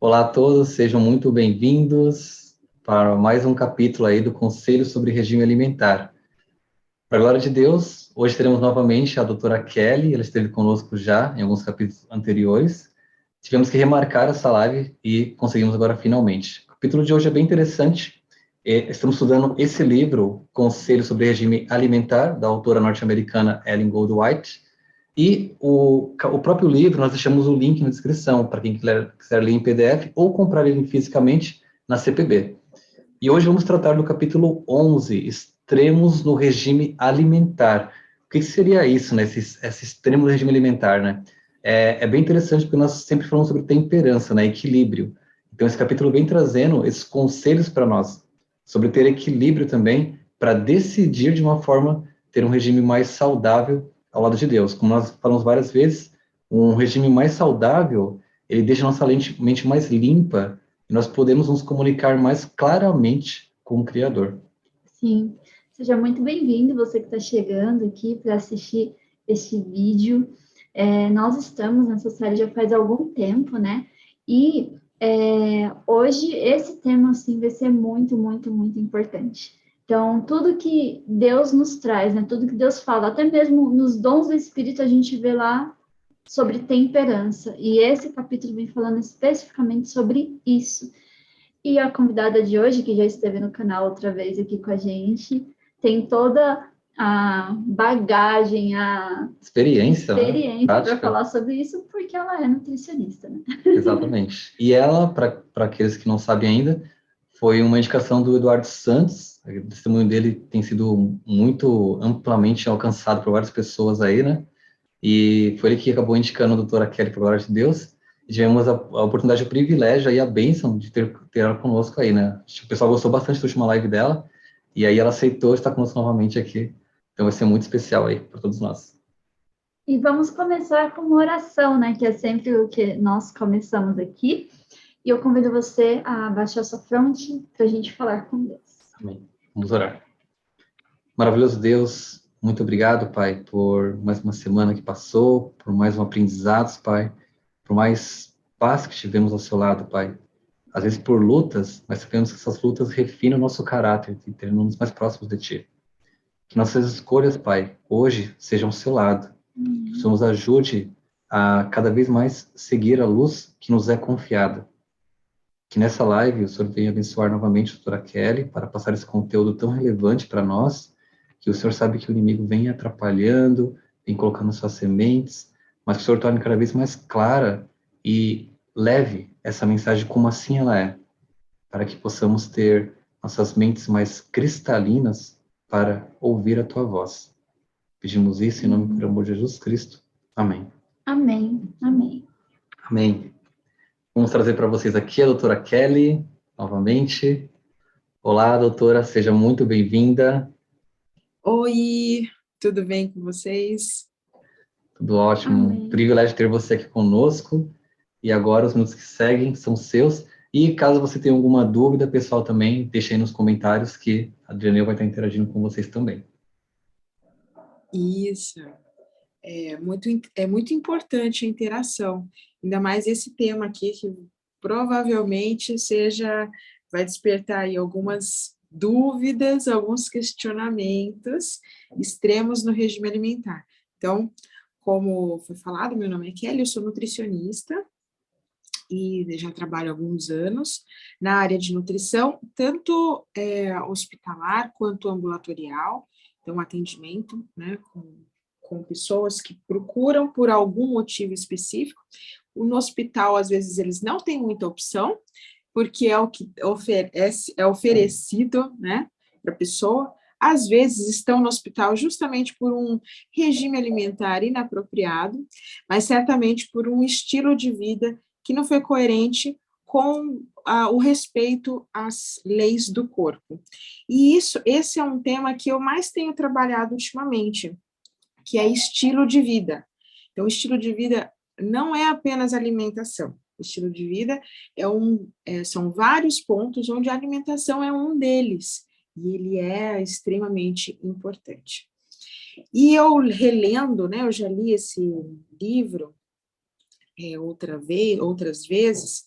Olá a todos, sejam muito bem-vindos para mais um capítulo aí do Conselho sobre Regime Alimentar. Para a glória de Deus, hoje teremos novamente a doutora Kelly, ela esteve conosco já em alguns capítulos anteriores. Tivemos que remarcar essa live e conseguimos agora finalmente. O capítulo de hoje é bem interessante. Estamos estudando esse livro, Conselho sobre Regime Alimentar, da autora norte-americana Ellen Goldwhite. E o próprio livro, nós deixamos o link na descrição para quem quiser ler em PDF ou comprar ele fisicamente na CPB. E hoje vamos tratar do capítulo 11, extremos no regime alimentar. O que seria isso, né? Esse extremo do regime alimentar, né? É bem interessante porque nós sempre falamos sobre temperança, né? Equilíbrio. Então esse capítulo vem trazendo esses conselhos para nós sobre ter equilíbrio também para decidir de uma forma ter um regime mais saudável ao lado de Deus. Como nós falamos várias vezes, um regime mais saudável, ele deixa a nossa mente mais limpa e nós podemos nos comunicar mais claramente com o Criador. Sim, seja muito bem-vindo, você que está chegando aqui para assistir este vídeo. Nós estamos nessa série já faz algum tempo, né? E hoje esse tema, assim, vai ser muito, muito, muito importante. Então, tudo que Deus nos traz, né? Tudo que Deus fala, até mesmo nos dons do Espírito, a gente vê lá sobre temperança. E esse capítulo vem falando especificamente sobre isso. E a convidada de hoje, que já esteve no canal outra vez aqui com a gente, tem toda a bagagem, a Experiência, né? experiência para Prática. falar sobre isso, porque ela é nutricionista, né? Exatamente. E ela, para aqueles que não sabem ainda, foi uma indicação do Eduardo Santos. O testemunho dele tem sido muito amplamente alcançado por várias pessoas aí, né? E foi ele que acabou indicando a doutora Kelly para a glória de Deus. E tivemos a oportunidade, o privilégio e a bênção de ter ela conosco aí, né? Acho que o pessoal gostou bastante da última live dela. E aí ela aceitou estar conosco novamente aqui. Então vai ser muito especial aí para todos nós. E vamos começar com uma oração, né? Que é sempre o que nós começamos aqui. E eu convido você a baixar sua fronte para a gente falar com Deus. Amém. Vamos orar. Maravilhoso Deus, muito obrigado, Pai, por mais uma semana que passou, por mais um aprendizado, Pai, por mais paz que tivemos ao seu lado, Pai. Às vezes por lutas, mas sabemos que essas lutas refinam o nosso caráter e tornam-nos mais próximos de Ti. Que nossas escolhas, Pai, hoje sejam ao seu lado. Que o Senhor nos ajude a cada vez mais seguir a luz que nos é confiada. Que nessa live o Senhor venha abençoar novamente a doutora Kelly para passar esse conteúdo tão relevante para nós, que o Senhor sabe que o inimigo vem atrapalhando, vem colocando suas sementes, mas que o Senhor torne cada vez mais clara e leve essa mensagem como assim ela é, para que possamos ter nossas mentes mais cristalinas para ouvir a tua voz. Pedimos isso em nome do amor de Jesus Cristo. Amém. Amém, amém. Amém. Vamos trazer para vocês aqui a doutora Kelly, novamente. Olá, doutora, seja muito bem-vinda. Oi, tudo bem com vocês? Tudo ótimo. Amém. Privilégio ter você aqui conosco. E agora os minutos que seguem são seus. E caso você tenha alguma dúvida, pessoal, também deixe aí nos comentários que a Adriana vai estar interagindo com vocês também. Isso, é muito importante a interação, ainda mais esse tema aqui, que provavelmente vai despertar aí algumas dúvidas, alguns questionamentos extremos no regime alimentar. Então, como foi falado, meu nome é Kelly, eu sou nutricionista, e já trabalho há alguns anos na área de nutrição, tanto hospitalar quanto ambulatorial, então atendimento, né, com pessoas que procuram por algum motivo específico. No hospital, às vezes, eles não têm muita opção, porque é o que é oferecido, né, para a pessoa. Às vezes estão no hospital justamente por um regime alimentar inapropriado, mas certamente por um estilo de vida que não foi coerente com o respeito às leis do corpo. E esse é um tema que eu mais tenho trabalhado ultimamente, que é estilo de vida. Então, estilo de vida não é apenas alimentação. Estilo de vida são vários pontos onde a alimentação é um deles, e ele é extremamente importante. E eu relendo, né, eu já li esse livro, outras vezes,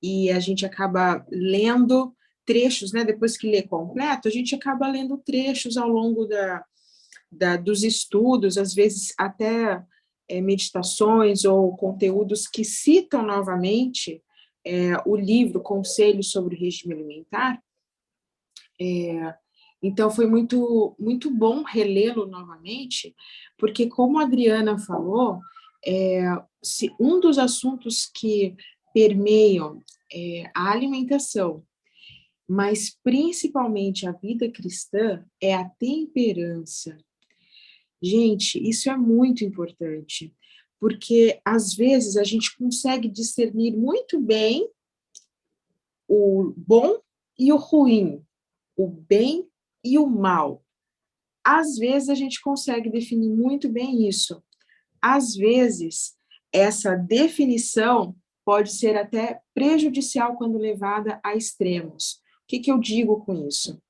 e a gente acaba lendo trechos, né? Depois que lê completo, a gente acaba lendo trechos ao longo dos estudos, às vezes até meditações ou conteúdos que citam novamente o livro Conselhos sobre o Regime Alimentar. Então, foi muito, muito bom relê-lo novamente, porque, como a Adriana falou, se um dos assuntos que permeiam a alimentação, mas principalmente a vida cristã, é a temperança. Gente, isso é muito importante, porque às vezes a gente consegue discernir muito bem o bom e o ruim, o bem e o mal. Às vezes a gente consegue definir muito bem isso. Às vezes, essa definição pode ser até prejudicial quando levada a extremos. O que eu digo com isso?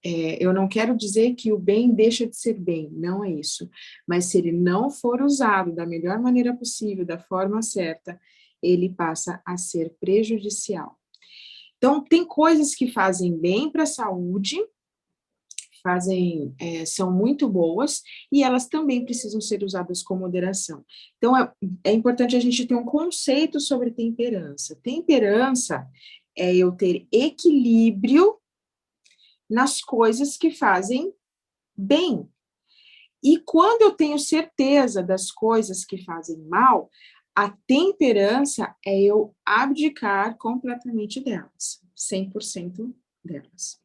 Eu não quero dizer que o bem deixa de ser bem, não é isso. Mas se ele não for usado da melhor maneira possível, da forma certa, ele passa a ser prejudicial. Então, tem coisas que fazem bem para a saúde, são muito boas, e elas também precisam ser usadas com moderação. Então, é importante a gente ter um conceito sobre temperança. Temperança é eu ter equilíbrio nas coisas que fazem bem. E quando eu tenho certeza das coisas que fazem mal, a temperança é eu abdicar completamente delas, 100% delas.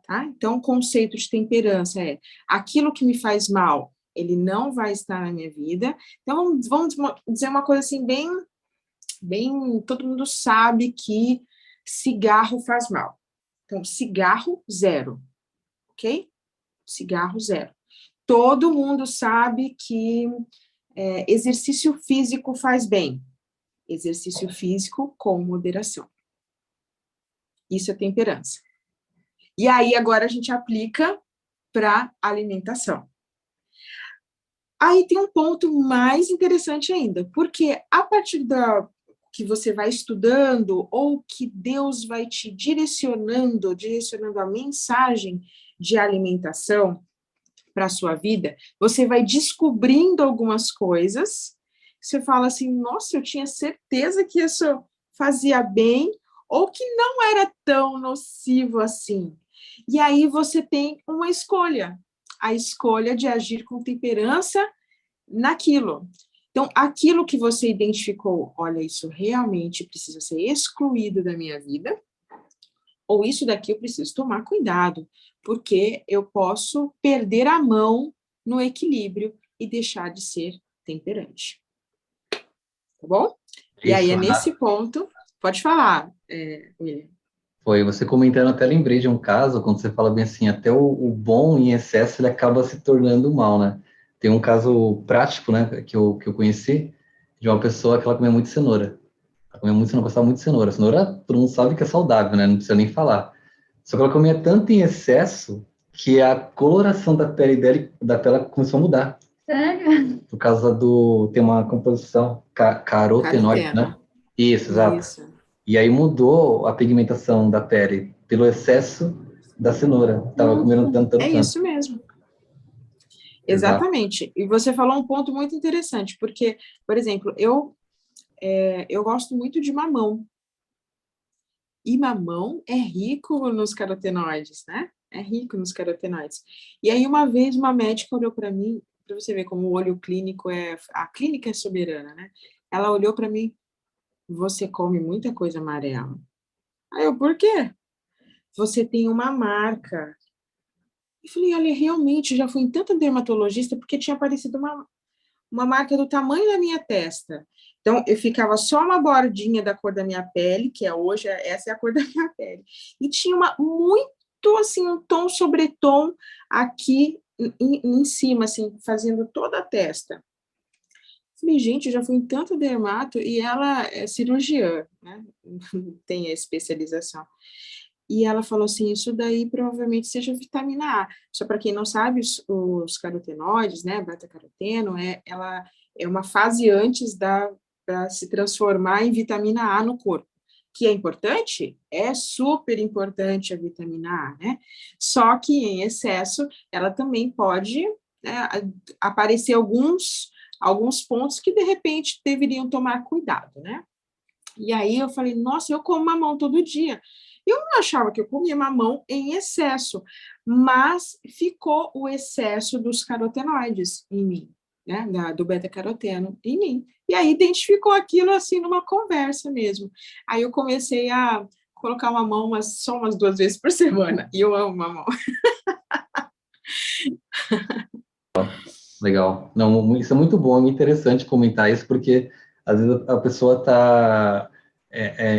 Tá? Então, o conceito de temperança é aquilo que me faz mal, ele não vai estar na minha vida. Então, vamos dizer uma coisa assim, bem, todo mundo sabe que cigarro faz mal. Então, cigarro, zero, ok? Cigarro, zero. Todo mundo sabe que exercício físico faz bem. Exercício físico com moderação. Isso é temperança. E aí, agora a gente aplica para alimentação. Aí tem um ponto mais interessante ainda, porque a partir que você vai estudando, ou que Deus vai te direcionando a mensagem de alimentação para a sua vida, você vai descobrindo algumas coisas, você fala assim, nossa, eu tinha certeza que isso fazia bem, ou que não era tão nocivo assim. E aí você tem uma escolha, a escolha de agir com temperança naquilo. Então, aquilo que você identificou, olha, isso realmente precisa ser excluído da minha vida, ou isso daqui eu preciso tomar cuidado, porque eu posso perder a mão no equilíbrio e deixar de ser temperante. Tá bom? E aí é nesse ponto, pode falar, William. Foi, você comentando, até lembrei de um caso, quando você fala bem assim, até o bom em excesso, ele acaba se tornando mal, né? Tem um caso prático, né, que eu conheci, de uma pessoa que ela comia muito cenoura. Ela comia muito cenoura, gostava muito de cenoura. Cenoura, todo mundo sabe que é saudável, né? Não precisa nem falar. Só que ela comia tanto em excesso que a coloração da pele começou a mudar. Sério? Por causa tem uma composição carotenoide, né? Isso, exato. Isso. E aí mudou a pigmentação da pele pelo excesso da cenoura. Tava comendo tanto. Isso mesmo. Exatamente. Exato. E você falou um ponto muito interessante, porque, por exemplo, eu gosto muito de mamão. E mamão é rico nos carotenoides, né? É rico nos carotenoides. E aí, uma vez, uma médica olhou para mim, para você ver como o olho clínico a clínica é soberana, né? Ela olhou para mim, você come muita coisa amarela. Aí eu, por quê? Você tem uma marca. Eu falei, olha, realmente, já fui em tanta dermatologista, porque tinha aparecido uma marca do tamanho da minha testa. Então, eu ficava só uma bordinha da cor da minha pele, que hoje, essa é a cor da minha pele. E tinha muito, assim, um tom sobre tom aqui em cima, assim, fazendo toda a testa. Falei, gente, eu já fui em tanto dermato, e ela é cirurgiã, né? Tem a especialização. E ela falou assim, isso daí provavelmente seja vitamina A. Só para quem não sabe, os carotenoides, né, beta-caroteno, ela é uma fase antes da para se transformar em vitamina A no corpo. Que é importante? É super importante a vitamina A, né? Só que em excesso, ela também pode, né, aparecer alguns pontos que, de repente, deveriam tomar cuidado, né? E aí eu falei, nossa, eu como mamão todo dia. Eu não achava que eu comia mamão em excesso, mas ficou o excesso dos carotenoides em mim, né? Do beta-caroteno em mim. E aí identificou aquilo assim numa conversa mesmo. Aí eu comecei a colocar mamão só umas 2 vezes por semana. E eu amo mamão. Legal. Não, isso é muito bom, é muito interessante comentar isso, porque às vezes a pessoa está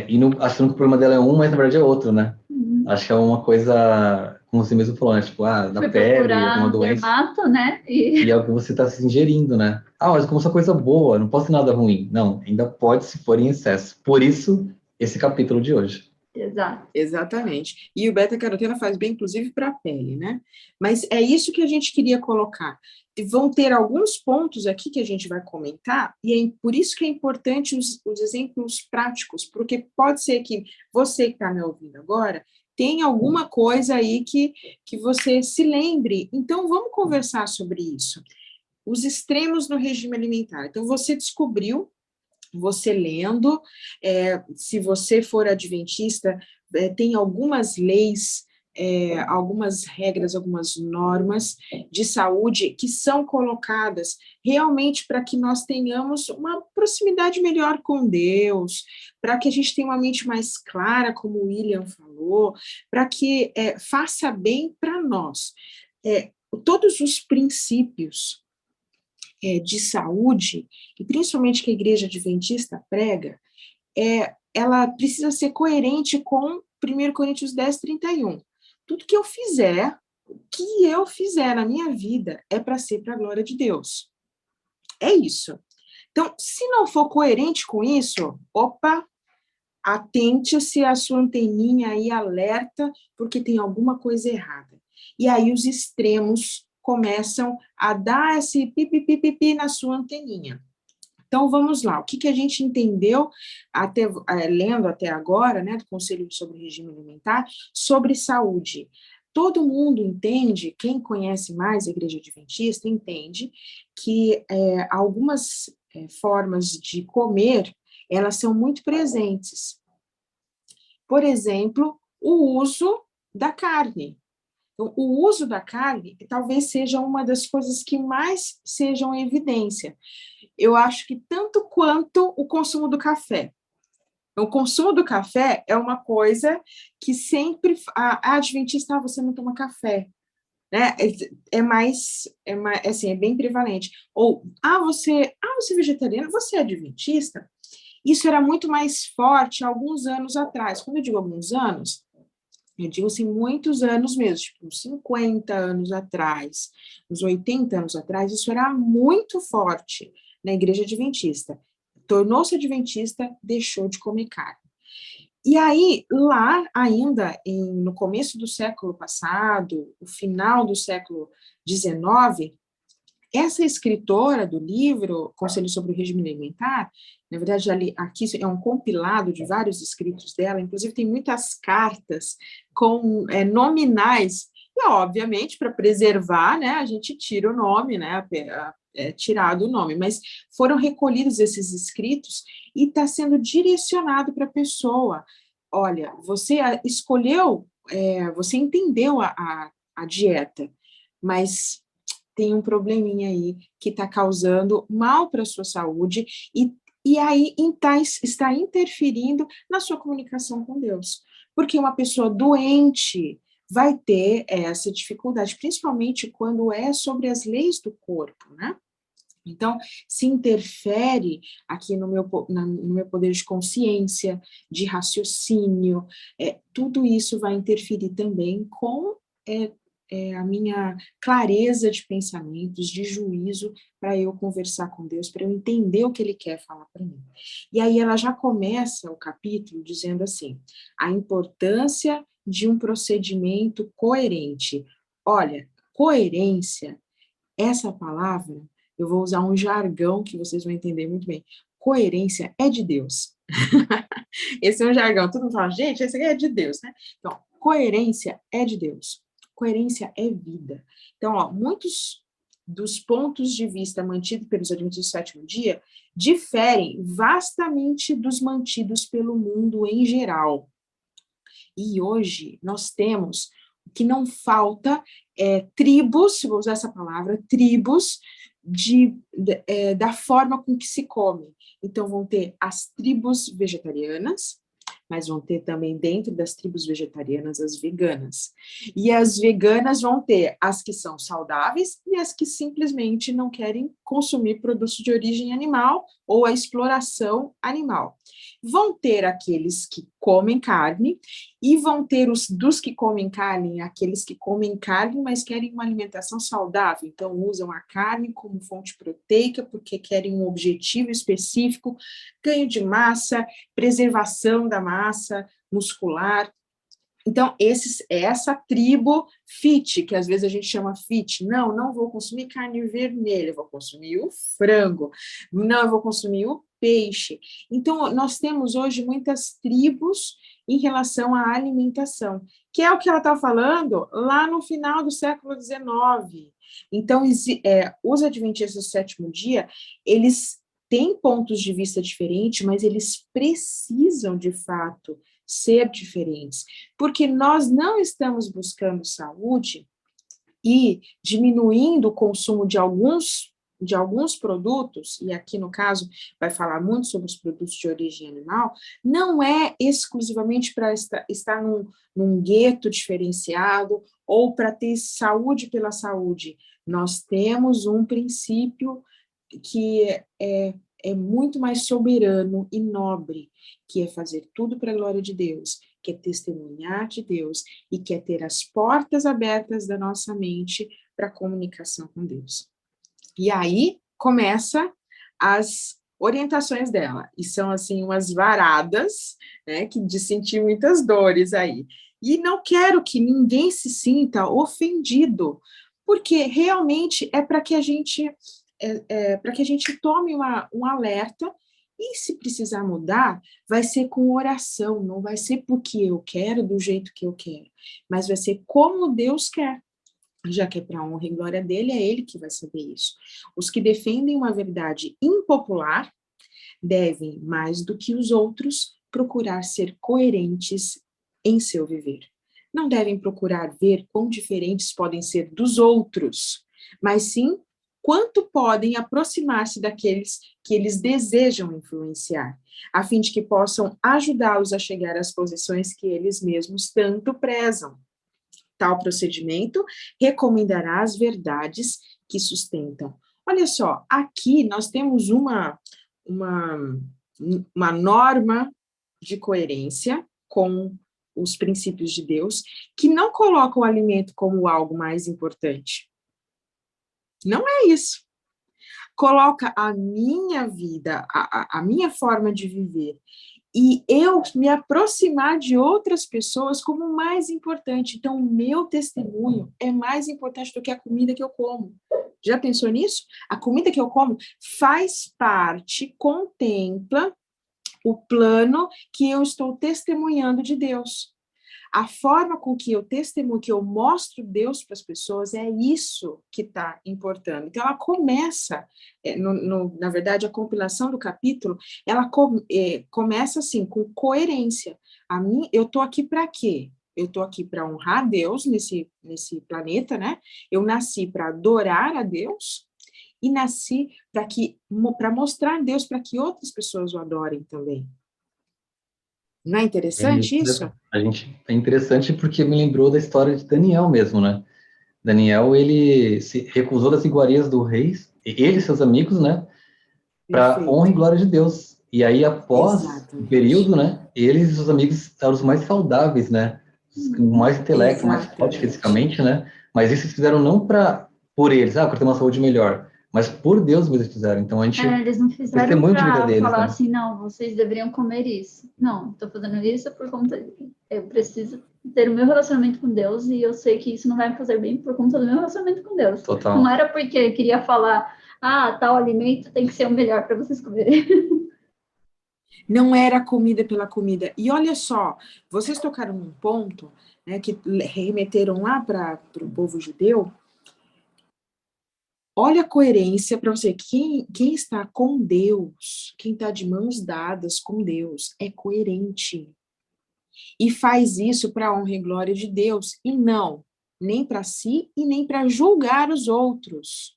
indo, achando que o problema dela é um, mas na verdade é outro, né? Uhum. Acho que é uma coisa, como você mesmo falou, né? Tipo, da Fui pele, alguma procurar doença, dermato, né? e é o que você está se ingerindo, né? Mas como essa coisa boa, não pode ser nada ruim. Não, ainda pode se for em excesso. Por isso, esse capítulo de hoje. Exato. Exatamente. E o beta-caroteno faz bem, inclusive, para a pele, né? Mas é isso que a gente queria colocar. E vão ter alguns pontos aqui que a gente vai comentar, e é por isso que é importante os exemplos práticos, porque pode ser que você que está me ouvindo agora tenha alguma coisa aí que você se lembre. Então, vamos conversar sobre isso. Os extremos no regime alimentar. Então, você descobriu, você lendo, se você for adventista, tem algumas leis, algumas regras, algumas normas de saúde que são colocadas realmente para que nós tenhamos uma proximidade melhor com Deus, para que a gente tenha uma mente mais clara, como o William falou, para que faça bem para nós. Todos os princípios de saúde, e principalmente que a igreja adventista prega, ela precisa ser coerente com 1 Coríntios 10:31. Tudo que eu fizer, o que eu fizer na minha vida é para ser para a glória de Deus. É isso. Então, se não for coerente com isso, opa, atente-se a sua anteninha aí, alerta, porque tem alguma coisa errada. E aí os extremos começam a dar esse pipi na sua anteninha. Então, vamos lá. O que a gente entendeu, lendo até agora, né, do Conselho sobre Regime Alimentar, sobre saúde? Todo mundo entende, quem conhece mais a Igreja Adventista, entende que algumas formas de comer, elas são muito presentes. Por exemplo, o uso da carne. Então, o uso da carne talvez seja uma das coisas que mais sejam em evidência. Eu acho que tanto quanto o consumo do café. O consumo do café é uma coisa que sempre a adventista, você não toma café, né? Assim, é bem prevalente. Ou, você é vegetariano, você é adventista? Isso era muito mais forte há alguns anos atrás. Quando eu digo alguns anos, eu digo assim, muitos anos mesmo, tipo, uns 50 anos atrás, uns 80 anos atrás, isso era muito forte na igreja adventista. Tornou-se adventista, deixou de comer carne. E aí, lá ainda, no começo do século passado, o final do século XIX, essa escritora do livro Conselho sobre o Regime Alimentar, na verdade, aqui é um compilado de vários escritos dela, inclusive tem muitas cartas com nominais, e obviamente, para preservar, né, a gente tira o nome, né, tirado o nome, mas foram recolhidos esses escritos e está sendo direcionado para a pessoa. Olha, você escolheu, você entendeu a dieta, mas tem um probleminha aí que está causando mal para a sua saúde e aí está interferindo na sua comunicação com Deus. Porque uma pessoa doente vai ter essa dificuldade, principalmente quando é sobre as leis do corpo, né? Então, se interfere aqui no meu poder de consciência, de raciocínio, tudo isso vai interferir também com a minha clareza de pensamentos, de juízo, para eu conversar com Deus, para eu entender o que Ele quer falar para mim. E aí ela já começa o capítulo dizendo assim, a importância de um procedimento coerente. Olha, coerência, essa palavra, eu vou usar um jargão que vocês vão entender muito bem. coerência é de Deus. Esse é um jargão, todo mundo fala, gente, esse aqui é de Deus, né? Então, coerência é de Deus. Coerência é vida. Então, ó, muitos dos pontos de vista mantidos pelos adventistas do sétimo dia diferem vastamente dos mantidos pelo mundo em geral. E hoje nós temos que não falta tribos, se vou usar essa palavra, tribos da forma com que se come. Então vão ter as tribos vegetarianas, mas vão ter também dentro das tribos vegetarianas as veganas. E as veganas vão ter as que são saudáveis e as que simplesmente não querem consumir produtos de origem animal ou a exploração animal. Vão ter aqueles que comem carne e vão ter os dos que comem carne, aqueles que comem carne, mas querem uma alimentação saudável. Então usam a carne como fonte proteica porque querem um objetivo específico, ganho de massa, preservação da massa muscular. Então, essa tribo fit, que às vezes a gente chama fit, não vou consumir carne vermelha, vou consumir o frango, não, eu vou consumir o peixe. Então, nós temos hoje muitas tribos em relação à alimentação, que é o que ela está falando lá no final do século XIX. Então, os adventistas do sétimo dia, eles têm pontos de vista diferentes, mas eles precisam, de fato, ser diferentes, porque nós não estamos buscando saúde e diminuindo o consumo de alguns produtos, e aqui no caso vai falar muito sobre os produtos de origem animal, não é exclusivamente para estar num gueto diferenciado ou para ter saúde pela saúde. Nós temos um princípio que é muito mais soberano e nobre, que é fazer tudo para a glória de Deus, que é testemunhar de Deus e que é ter as portas abertas da nossa mente para a comunicação com Deus. E aí começa as orientações dela, e são assim umas varadas, né, de sentir muitas dores aí. E não quero que ninguém se sinta ofendido, porque realmente é para que a gente tome um alerta, e se precisar mudar, vai ser com oração, não vai ser porque eu quero, do jeito que eu quero, mas vai ser como Deus quer, já que é para a honra e glória dele, é ele que vai saber isso. Os que defendem uma verdade impopular devem, mais do que os outros, procurar ser coerentes em seu viver. Não devem procurar ver quão diferentes podem ser dos outros, mas sim quanto podem aproximar-se daqueles que eles desejam influenciar, a fim de que possam ajudá-los a chegar às posições que eles mesmos tanto prezam. Tal procedimento recomendará as verdades que sustentam. Olha só, aqui nós temos uma norma de coerência com os princípios de Deus, que não coloca o alimento como algo mais importante. Não é isso. Coloca a minha vida, a minha forma de viver, e eu me aproximar de outras pessoas como mais importante. Então, o meu testemunho é mais importante do que a comida que eu como. Já pensou nisso? A comida que eu como faz parte, contempla o plano que eu estou testemunhando de Deus. A forma com que eu testemunho, que eu mostro Deus para as pessoas, é isso que está importando. Então, ela começa, na verdade, a compilação do capítulo, ela começa assim, com coerência. Eu estou aqui para quê? Eu estou aqui para honrar Deus nesse planeta, né? Eu nasci para adorar a Deus e nasci para mostrar Deus para que outras pessoas o adorem também. Não é interessante isso? É interessante porque me lembrou da história de Daniel mesmo, né? Daniel, ele se recusou das iguarias do rei, ele e seus amigos, né? Para honra e glória de Deus. E aí, após o período, né? Eles e seus amigos eram os mais saudáveis, né? Com mais intelecto, mais forte fisicamente, né? Mas isso eles fizeram não por eles, para ter uma saúde melhor, mas por Deus mesmo eles fizeram. Então a gente eles não fizeram testemunho de vida para deles, falar né? assim, não, vocês deveriam comer isso. Não, estou fazendo isso por conta de eu preciso ter o meu relacionamento com Deus e eu sei que isso não vai me fazer bem por conta do meu relacionamento com Deus. Total. Não era porque queria falar, tal alimento tem que ser o melhor para vocês comerem. Não era comida pela comida. E olha só, vocês tocaram num ponto, né, que remeteram lá para o povo judeu. Olha a coerência para você. Quem está com Deus, quem está de mãos dadas com Deus, é coerente. E faz isso para a honra e glória de Deus. E não, nem para si e nem para julgar os outros.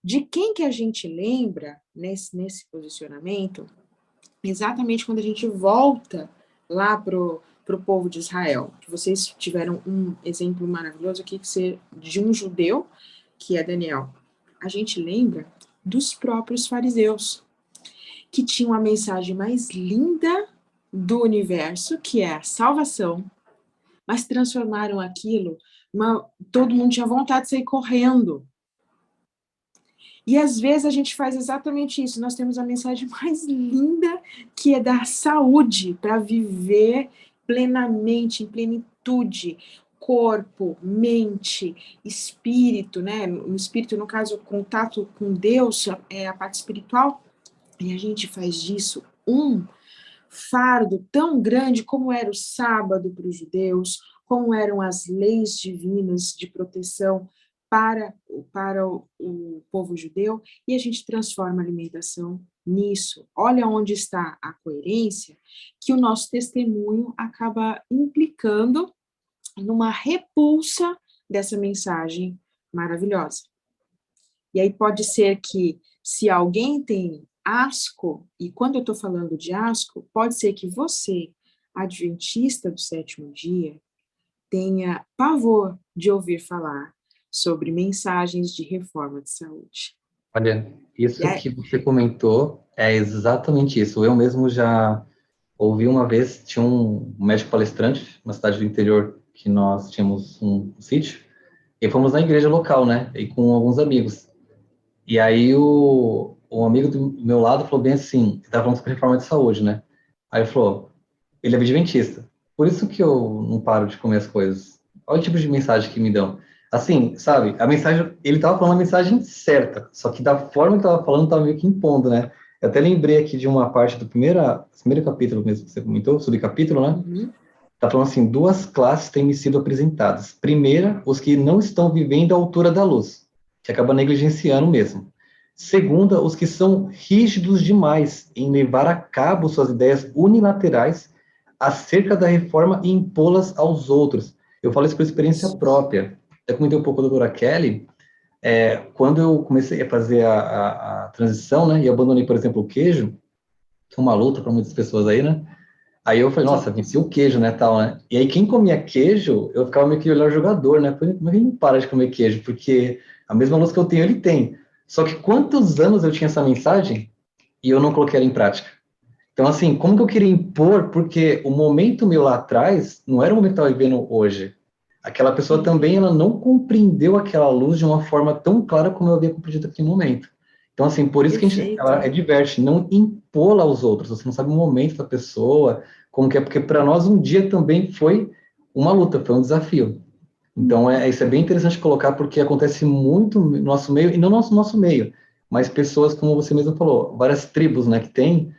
De quem que a gente lembra nesse posicionamento? Exatamente quando a gente volta lá pro povo de Israel. Que vocês tiveram um exemplo maravilhoso aqui de um judeu, que é Daniel. A gente lembra dos próprios fariseus, que tinham a mensagem mais linda do universo, que é a salvação, mas transformaram aquilo, todo mundo tinha vontade de sair correndo. E às vezes a gente faz exatamente isso. Nós temos a mensagem mais linda, que é dar saúde para viver plenamente, em plenitude, corpo, mente, espírito, né? O espírito, no caso, o contato com Deus, é a parte espiritual. E a gente faz disso um fardo tão grande como era o sábado para os judeus, como eram as leis divinas de proteção para o povo judeu, e a gente transforma a alimentação nisso. Olha onde está a coerência, que o nosso testemunho acaba implicando numa repulsa dessa mensagem maravilhosa. E aí pode ser que, se alguém tem asco, e quando eu estou falando de asco, pode ser que você, adventista do sétimo dia, tenha pavor de ouvir falar sobre mensagens de reforma de saúde. Olha, isso que você comentou é exatamente isso. Eu mesmo já ouvi uma vez, tinha um médico palestrante, uma cidade do interior, que nós tínhamos um sítio, e fomos na igreja local, né, e com alguns amigos. E aí o amigo do meu lado falou bem assim, que estava falando sobre reforma de saúde, né? Aí ele falou, ele é adventista, por isso que eu não paro de comer as coisas. Olha o tipo de mensagem que me dão. Assim, sabe, a mensagem, ele estava falando a mensagem certa, só que da forma que estava falando, estava meio que impondo, né? Eu até lembrei aqui de uma parte do primeiro capítulo mesmo que você comentou, subcapítulo, né? Uhum. Tá falando assim, duas classes têm me sido apresentadas. Primeira, os que não estão vivendo à altura da luz, que acaba negligenciando mesmo. Segunda, os que são rígidos demais em levar a cabo suas ideias unilaterais acerca da reforma e impô-las aos outros. Eu falo isso por experiência própria. Eu comentei um pouco com a doutora Kelly, quando eu comecei a fazer a transição, né, e abandonei, por exemplo, o queijo, que é uma luta para muitas pessoas aí, né, aí eu falei, nossa, venci o queijo, né, tal, né? E aí quem comia queijo, eu ficava meio que olhando o jogador, né? Falei, mas ele não para de comer queijo, porque a mesma luz que eu tenho, ele tem. Só que quantos anos eu tinha essa mensagem e eu não coloquei ela em prática? Então, assim, como que eu queria impor? Porque o momento meu lá atrás não era o momento que eu estava vivendo hoje. Aquela pessoa também, ela não compreendeu aquela luz de uma forma tão clara como eu havia compreendido naquele momento. Então, assim, por isso que ela adverte, não impô-la aos outros. Você não sabe o momento da pessoa, como que é, porque para nós um dia também foi uma luta, foi um desafio. Então, isso é bem interessante colocar, porque acontece muito no nosso meio, e não no nosso meio, mas pessoas, como você mesmo falou, várias tribos, né, que tem,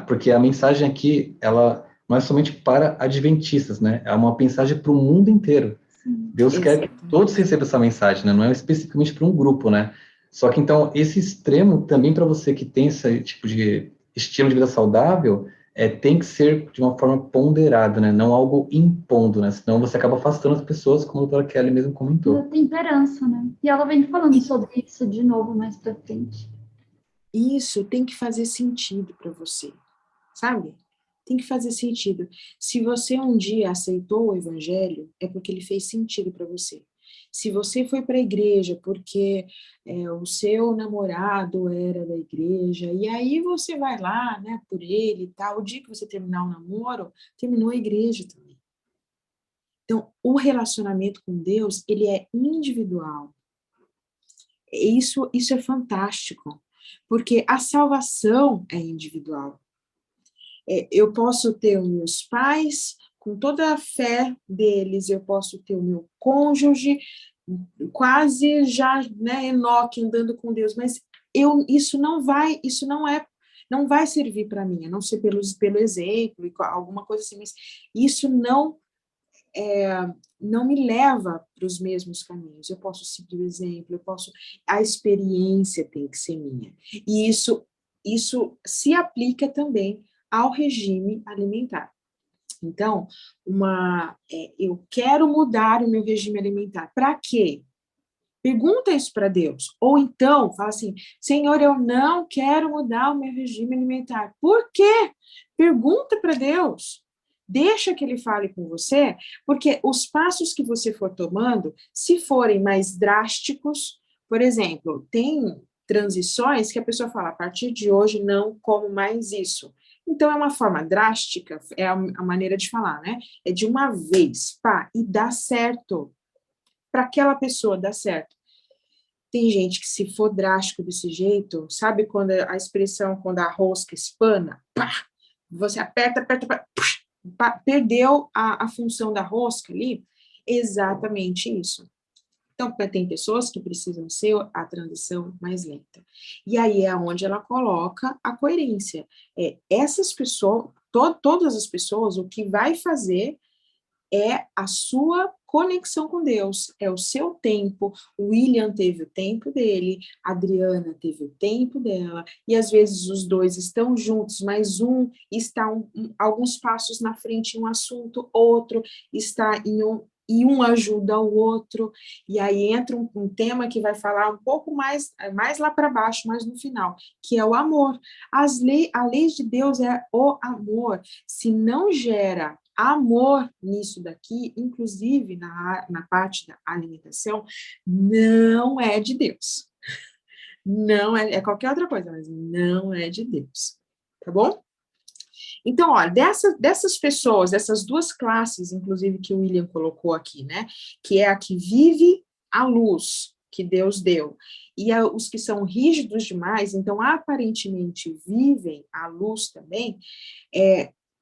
porque a mensagem aqui, ela não é somente para adventistas, né, é uma mensagem para o mundo inteiro. Deus quer que todos recebam essa mensagem, né, não é especificamente para um grupo, né. Só que, então, esse extremo, também para você que tem esse tipo de estilo de vida saudável, tem que ser de uma forma ponderada, né? Não algo impondo, né? Senão você acaba afastando as pessoas, como a doutora Kelly mesmo comentou. Da temperança, né? E ela vem falando sobre isso de novo mais pra frente. Isso tem que fazer sentido para você, sabe? Tem que fazer sentido. Se você um dia aceitou o evangelho, é porque ele fez sentido para você. Se você foi para a igreja porque o seu namorado era da igreja, e aí você vai lá, né, por ele e tal, o dia que você terminar o namoro, terminou a igreja também. Então, o relacionamento com Deus, ele é individual. Isso é fantástico, porque a salvação é individual. Eu posso ter os meus pais, com toda a fé deles, eu posso ter o meu cônjuge, quase já, né, Enoque andando com Deus, mas isso não é não vai servir para mim, a não ser pelo exemplo, alguma coisa assim, mas isso não me leva para os mesmos caminhos. Eu posso seguir o exemplo, a experiência tem que ser minha. E isso se aplica também ao regime alimentar. Então, eu quero mudar o meu regime alimentar. Para quê? Pergunta isso para Deus. Ou então, fala assim, Senhor, eu não quero mudar o meu regime alimentar. Por quê? Pergunta para Deus. Deixa que ele fale com você, porque os passos que você for tomando, se forem mais drásticos, por exemplo, tem transições que a pessoa fala, a partir de hoje não como mais isso. Então, é uma forma drástica, é a maneira de falar, né? É de uma vez, pá, e dá certo. Para aquela pessoa dá certo. Tem gente que, se for drástico desse jeito, sabe quando a expressão, quando a rosca espana, pá, você aperta, pá, perdeu a função da rosca ali? Exatamente isso. Então, tem pessoas que precisam ser a transição mais lenta. E aí é onde ela coloca a coerência. Essas pessoas, todas as pessoas, o que vai fazer é a sua conexão com Deus, é o seu tempo. O William teve o tempo dele, a Adriana teve o tempo dela, e às vezes os dois estão juntos, mas um está alguns passos na frente em um assunto, outro está e um ajuda o outro, e aí entra um tema que vai falar um pouco mais lá para baixo, mais no final, que é o amor. A lei de Deus é o amor. Se não gera amor nisso daqui, inclusive na parte da alimentação, não é de Deus. Não é qualquer outra coisa, mas não é de Deus. Tá bom? Então, olha, dessas pessoas, dessas duas classes, inclusive, que o William colocou aqui, né? Que é a que vive a luz que Deus deu, e os que são rígidos demais, então, aparentemente, vivem a luz também,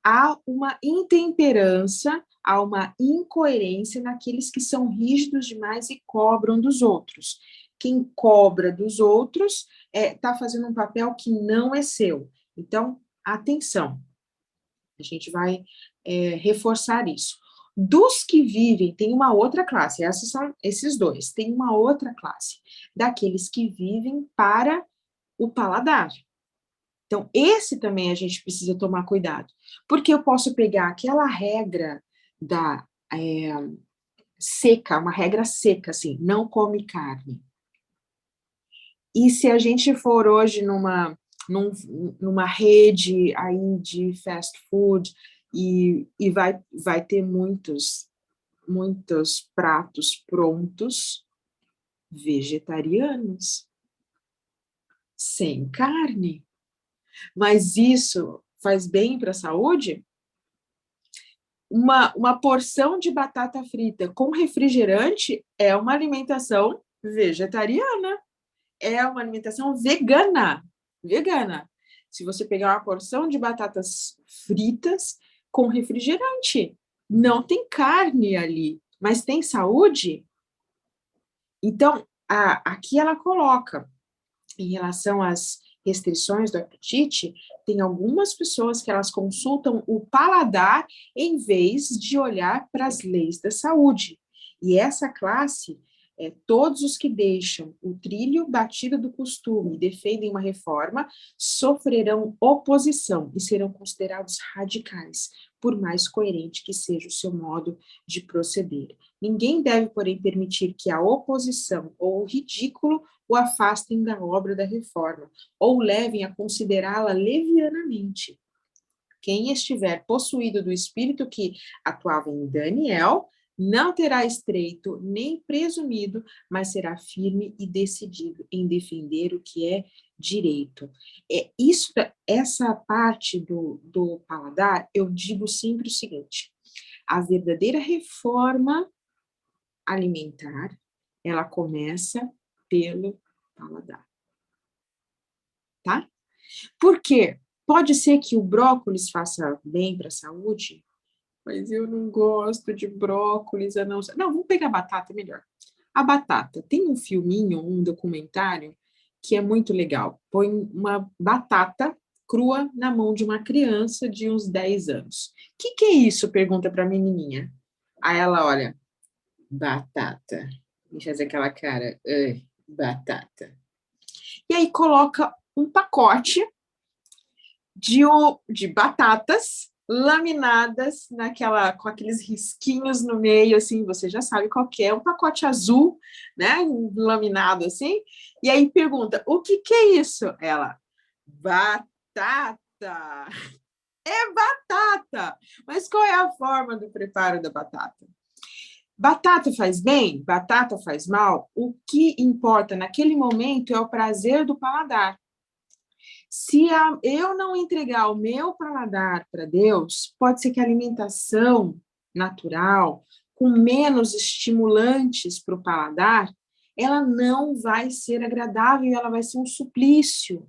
há uma intemperança, há uma incoerência naqueles que são rígidos demais e cobram dos outros. Quem cobra dos outros está fazendo um papel que não é seu. Então, atenção, a gente vai reforçar isso. Dos que vivem, tem uma outra classe, esses são esses dois, tem uma outra classe, daqueles que vivem para o paladar. Então, esse também a gente precisa tomar cuidado, porque eu posso pegar aquela regra da seca, uma regra seca, assim, não come carne. E se a gente for hoje numa rede aí de fast food e vai ter muitos pratos prontos vegetarianos, sem carne. Mas isso faz bem para a saúde? Uma porção de batata frita com refrigerante é uma alimentação vegetariana, é uma alimentação vegana. Se você pegar uma porção de batatas fritas com refrigerante, não tem carne ali, mas tem saúde? Então, aqui ela coloca, em relação às restrições do apetite, tem algumas pessoas que elas consultam o paladar em vez de olhar para as leis da saúde. E essa classe todos os que deixam o trilho batido do costume e defendem uma reforma sofrerão oposição e serão considerados radicais, por mais coerente que seja o seu modo de proceder. Ninguém deve, porém, permitir que a oposição ou o ridículo o afastem da obra da reforma, ou levem a considerá-la levianamente. Quem estiver possuído do espírito que atuava em Daniel, não terá estreito nem presumido, mas será firme e decidido em defender o que é direito. Essa parte do paladar, eu digo sempre o seguinte: a verdadeira reforma alimentar, ela começa pelo paladar. Tá? Por quê? Pode ser que o brócolis faça bem para a saúde, mas eu não gosto de brócolis, a não... Não, vamos pegar batata melhor. A batata, tem um filminho, um documentário, que é muito legal. Põe uma batata crua na mão de uma criança de uns 10 anos. O que é isso? Pergunta para a menininha. Aí ela olha, batata. E faz aquela cara, batata. E aí coloca um pacote de batatas laminadas com aqueles risquinhos no meio, assim, você já sabe qual que é, um pacote azul, né, laminado assim, e aí pergunta, o que é isso? Ela, batata. É batata! Mas qual é a forma do preparo da batata? Batata faz bem? Batata faz mal? O que importa naquele momento é o prazer do paladar. Se eu não entregar o meu paladar para Deus, pode ser que a alimentação natural, com menos estimulantes para o paladar, ela não vai ser agradável, ela vai ser um suplício.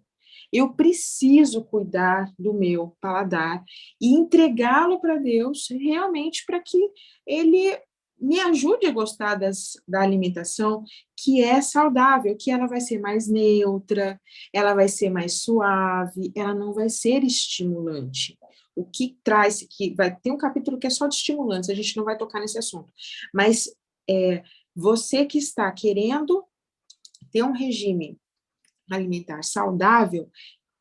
Eu preciso cuidar do meu paladar e entregá-lo para Deus realmente para que Ele me ajude a gostar da alimentação que é saudável, que ela vai ser mais neutra, ela vai ser mais suave, ela não vai ser estimulante. O que traz, que vai ter um capítulo que é só de estimulantes, a gente não vai tocar nesse assunto. Mas você que está querendo ter um regime alimentar saudável,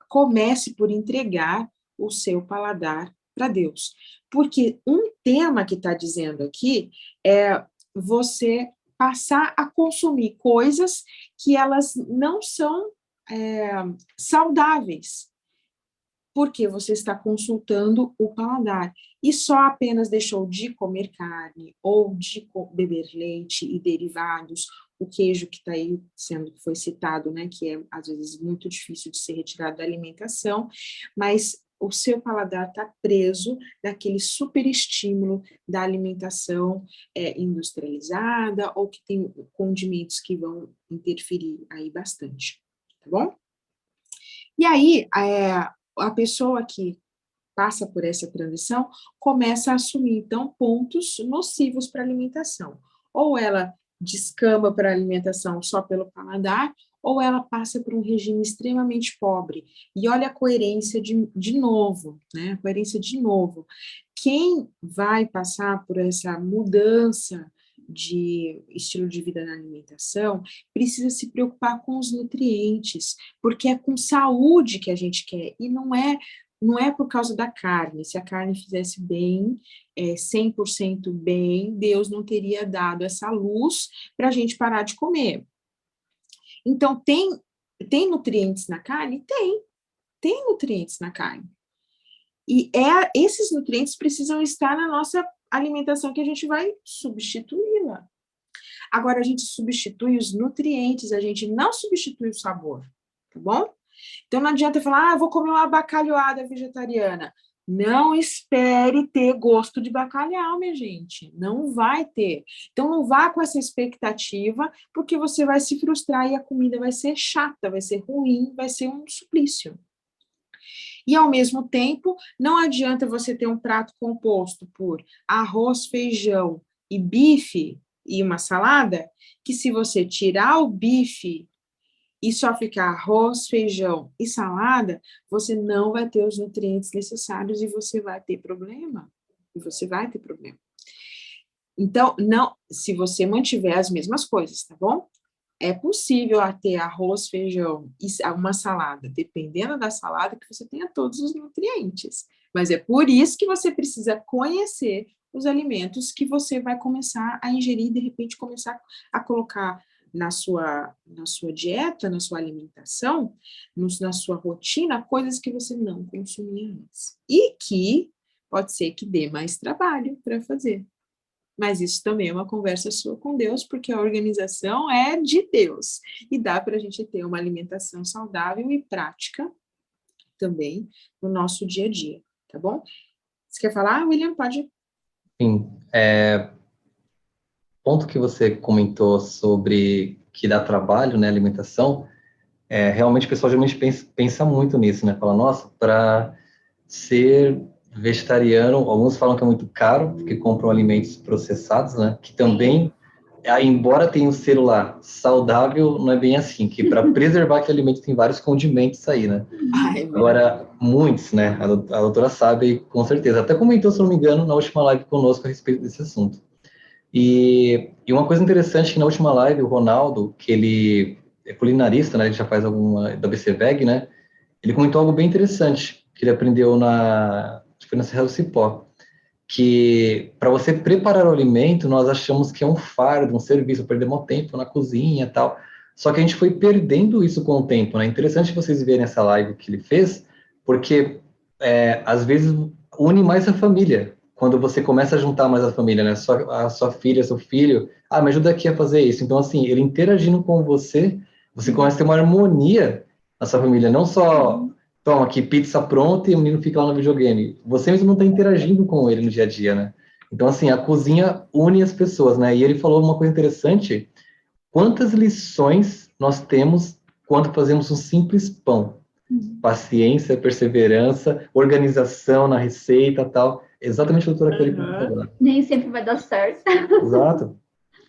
comece por entregar o seu paladar para Deus. Porque um tema que está dizendo aqui é você passar a consumir coisas que elas não são saudáveis, porque você está consultando o paladar e só apenas deixou de comer carne ou de beber leite e derivados, o queijo que está aí foi citado, né, que é às vezes muito difícil de ser retirado da alimentação, mas o seu paladar está preso naquele superestímulo da alimentação industrializada ou que tem condimentos que vão interferir aí bastante, tá bom? E aí, a pessoa que passa por essa transição começa a assumir, então, pontos nocivos para a alimentação. Ou ela descamba para a alimentação só pelo paladar, ou ela passa por um regime extremamente pobre. E olha a coerência de novo, né? A coerência de novo. Quem vai passar por essa mudança de estilo de vida na alimentação, precisa se preocupar com os nutrientes, porque é com saúde que a gente quer, e não é por causa da carne. Se a carne fizesse bem, 100% bem, Deus não teria dado essa luz para a gente parar de comer. Então, tem nutrientes na carne? Tem nutrientes na carne. E esses nutrientes precisam estar na nossa alimentação que a gente vai substituí-la. Agora, a gente substitui os nutrientes, a gente não substitui o sabor, tá bom? Então, não adianta falar, eu vou comer uma bacalhoada vegetariana. Não espere ter gosto de bacalhau, minha gente. Não vai ter. Então, não vá com essa expectativa, porque você vai se frustrar e a comida vai ser chata, vai ser ruim, vai ser um suplício. E, ao mesmo tempo, não adianta você ter um prato composto por arroz, feijão e bife e uma salada, que se você tirar o bife e só ficar arroz, feijão e salada, você não vai ter os nutrientes necessários e você vai ter problema. Então, não, se você mantiver as mesmas coisas, tá bom? É possível ter arroz, feijão e uma salada, dependendo da salada, que você tenha todos os nutrientes. Mas é por isso que você precisa conhecer os alimentos que você vai começar a ingerir, de repente começar a colocar na sua dieta, na sua alimentação, na sua rotina, coisas que você não consumia antes. E que pode ser que dê mais trabalho para fazer. Mas isso também é uma conversa sua com Deus, porque a organização é de Deus. E dá para a gente ter uma alimentação saudável e prática também no nosso dia a dia, tá bom? Você quer falar, William? Pode. Sim. Ponto que você comentou sobre que dá trabalho, né, alimentação, realmente o pessoal geralmente pensa muito nisso, né? Fala, nossa, para ser vegetariano, alguns falam que é muito caro, porque compram alimentos processados, né? Que também embora tenha um selo lá saudável, não é bem assim, que para preservar aquele alimento tem vários condimentos aí, né? Ai, Agora, muitos, né? A doutora sabe com certeza. Até comentou, se não me engano, na última live conosco a respeito desse assunto. E uma coisa interessante que na última live, o Ronaldo, que ele é culinarista, né? Ele já faz alguma da BCVEG, né? Ele comentou algo bem interessante, que ele aprendeu acho que foi na Serra do Cipó, que para você preparar o alimento, nós achamos que é um fardo, um serviço, perdemos tempo na cozinha e tal. Só que a gente foi perdendo isso com o tempo, né? Interessante vocês verem essa live que ele fez, porque às vezes une mais a família. Quando você começa a juntar mais a família, né? A sua filha, seu filho, me ajuda aqui a fazer isso. Então, assim, ele interagindo com você, você começa a ter uma harmonia na sua família, não só toma aqui pizza pronta e o menino fica lá no videogame. Você mesmo não está interagindo com ele no dia a dia, né? Então, assim, a cozinha une as pessoas, né? E ele falou uma coisa interessante: quantas lições nós temos quando fazemos um simples pão? Paciência, perseverança, organização na receita, tal. Exatamente o que a doutora Kelly comentou agora. Nem sempre vai dar certo. Exato.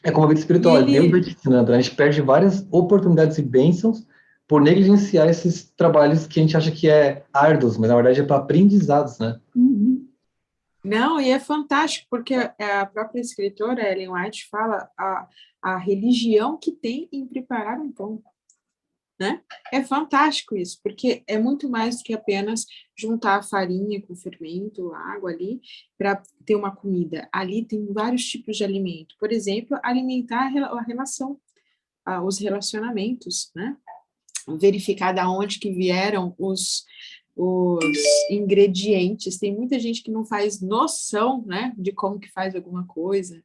É como a vida E espiritual, Deus vai ele, te ensinando, né? A gente perde várias oportunidades e bênçãos por negligenciar esses trabalhos que a gente acha que é árduos, mas na verdade é para aprendizados, né? não, e é fantástico, porque a própria escritora Ellen White fala a religião que tem em preparar um pão, né? É fantástico isso, porque é muito mais do que apenas juntar a farinha com fermento, água ali, para ter uma comida. Ali tem vários tipos de alimento. Por exemplo, alimentar a relação, os relacionamentos, né? Verificar da onde que vieram os ingredientes. Tem muita gente que não faz noção, né, de como que faz alguma coisa.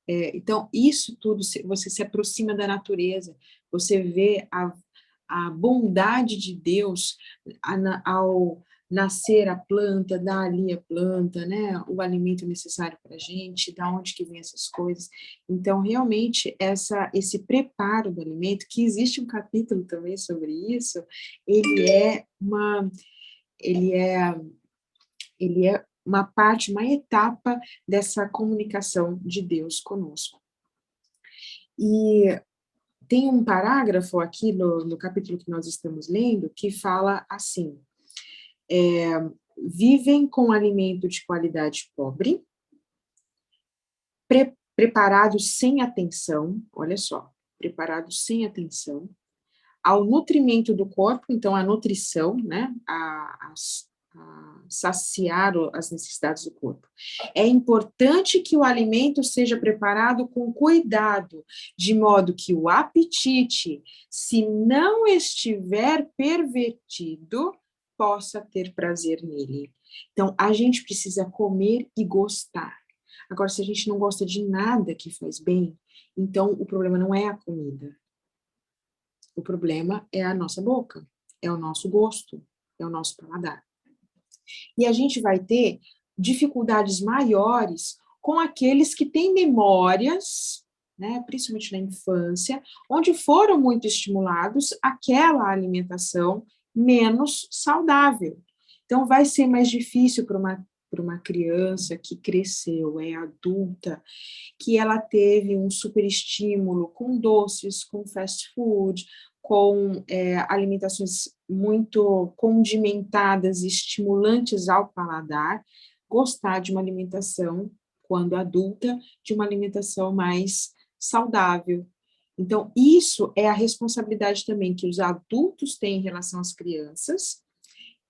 Então, isso tudo, você se aproxima da natureza, você vê a bondade de Deus ao nascer a planta, dar ali a planta, né, o alimento necessário para a gente, da onde que vem essas coisas. Então, realmente, esse preparo do alimento, que existe um capítulo também sobre isso, ele é uma parte, uma etapa dessa comunicação de Deus conosco. E tem um parágrafo aqui no capítulo que nós estamos lendo que fala assim: vivem com alimento de qualidade pobre, preparados sem atenção, olha só, preparados sem atenção, ao nutrimento do corpo, então a nutrição, né, a saciar as necessidades do corpo. É importante que o alimento seja preparado com cuidado, de modo que o apetite, se não estiver pervertido, possa ter prazer nele. Então, a gente precisa comer e gostar. Agora, se a gente não gosta de nada que faz bem, então o problema não é a comida. O problema é a nossa boca, é o nosso gosto, é o nosso paladar. E a gente vai ter dificuldades maiores com aqueles que têm memórias, né, principalmente na infância, onde foram muito estimulados aquela alimentação menos saudável. Então, vai ser mais difícil para uma criança que cresceu, é adulta, que ela teve um superestímulo com doces, com fast food, com alimentações muito condimentadas e estimulantes ao paladar, gostar de uma alimentação, quando adulta, de uma alimentação mais saudável. Então, isso é a responsabilidade também que os adultos têm em relação às crianças,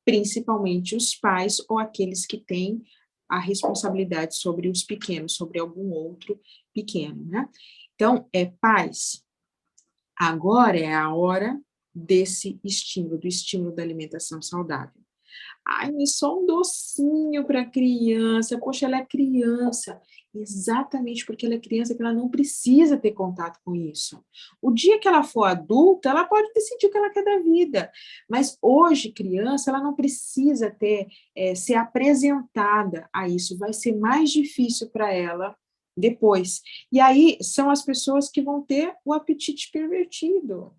principalmente os pais ou aqueles que têm a responsabilidade sobre os pequenos, sobre algum outro pequeno, né? Então, pais, agora é a hora desse estímulo, do estímulo da alimentação saudável. Ai, mas só um docinho para criança, poxa, ela é criança. Exatamente porque ela é criança que ela não precisa ter contato com isso. O dia que ela for adulta, ela pode decidir o que ela quer da vida. Mas hoje, criança, ela não precisa ser apresentada a isso. Vai ser mais difícil para ela depois. E aí são as pessoas que vão ter o apetite pervertido.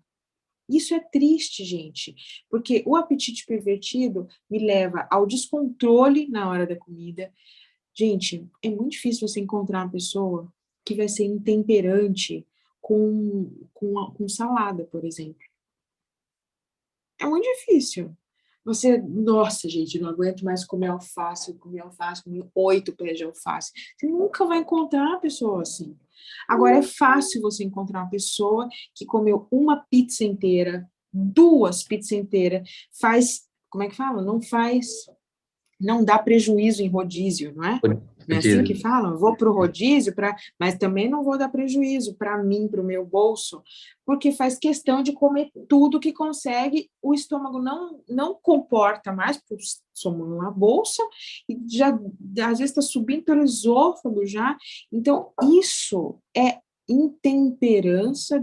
Isso é triste, gente, porque o apetite pervertido me leva ao descontrole na hora da comida. Gente, é muito difícil você encontrar uma pessoa que vai ser intemperante com salada, por exemplo. É muito difícil. Você, nossa, gente, não aguento mais comer alface, comi 8 pés de alface. Você nunca vai encontrar uma pessoa assim. Agora, é fácil você encontrar uma pessoa que comeu uma pizza inteira, 2 pizzas inteiras, faz, como é que fala? Não dá prejuízo em rodízio, não é? Não é assim que falam? Vou para o rodízio, mas também não vou dar prejuízo para mim, para o meu bolso, porque faz questão de comer tudo que consegue, o estômago não comporta mais, porque somos numa bolsa, e já às vezes está subindo pelo esôfago já. Então, isso é intemperança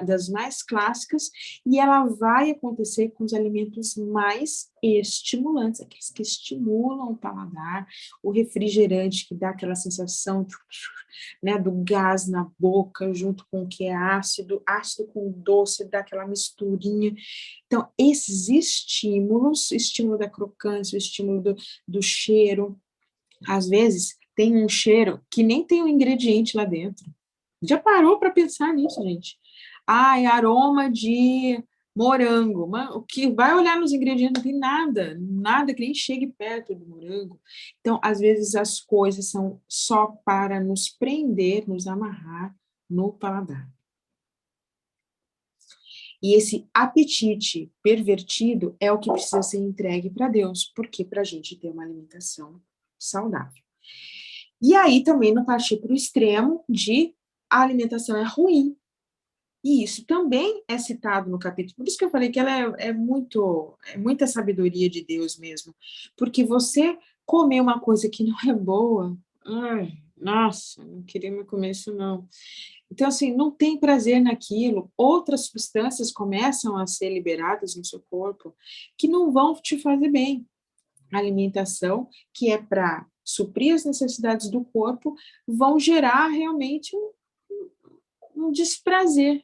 das mais clássicas, e ela vai acontecer com os alimentos mais estimulantes, aqueles que estimulam o paladar, o refrigerante que dá aquela sensação, né, do gás na boca, junto com o que é ácido com doce, dá aquela misturinha. Então, esses estímulos, estímulo da crocância, o estímulo do cheiro, às vezes tem um cheiro que nem tem um ingrediente lá dentro. Já parou para pensar nisso, gente? Ai, aroma de morango. O que vai olhar nos ingredientes não tem nada que nem chegue perto do morango. Então, às vezes as coisas são só para nos prender, nos amarrar no paladar. E esse apetite pervertido é o que precisa ser entregue para Deus, porque para a gente ter uma alimentação saudável. E aí também não partir para o extremo de a alimentação é ruim. E isso também é citado no capítulo. Por isso que eu falei que ela é muita sabedoria de Deus mesmo. Porque você comer uma coisa que não é boa, ai, nossa, não queria me comer isso não. Então, assim, não tem prazer naquilo. Outras substâncias começam a ser liberadas no seu corpo que não vão te fazer bem. A alimentação, que é para suprir as necessidades do corpo, vão gerar realmente um desprazer.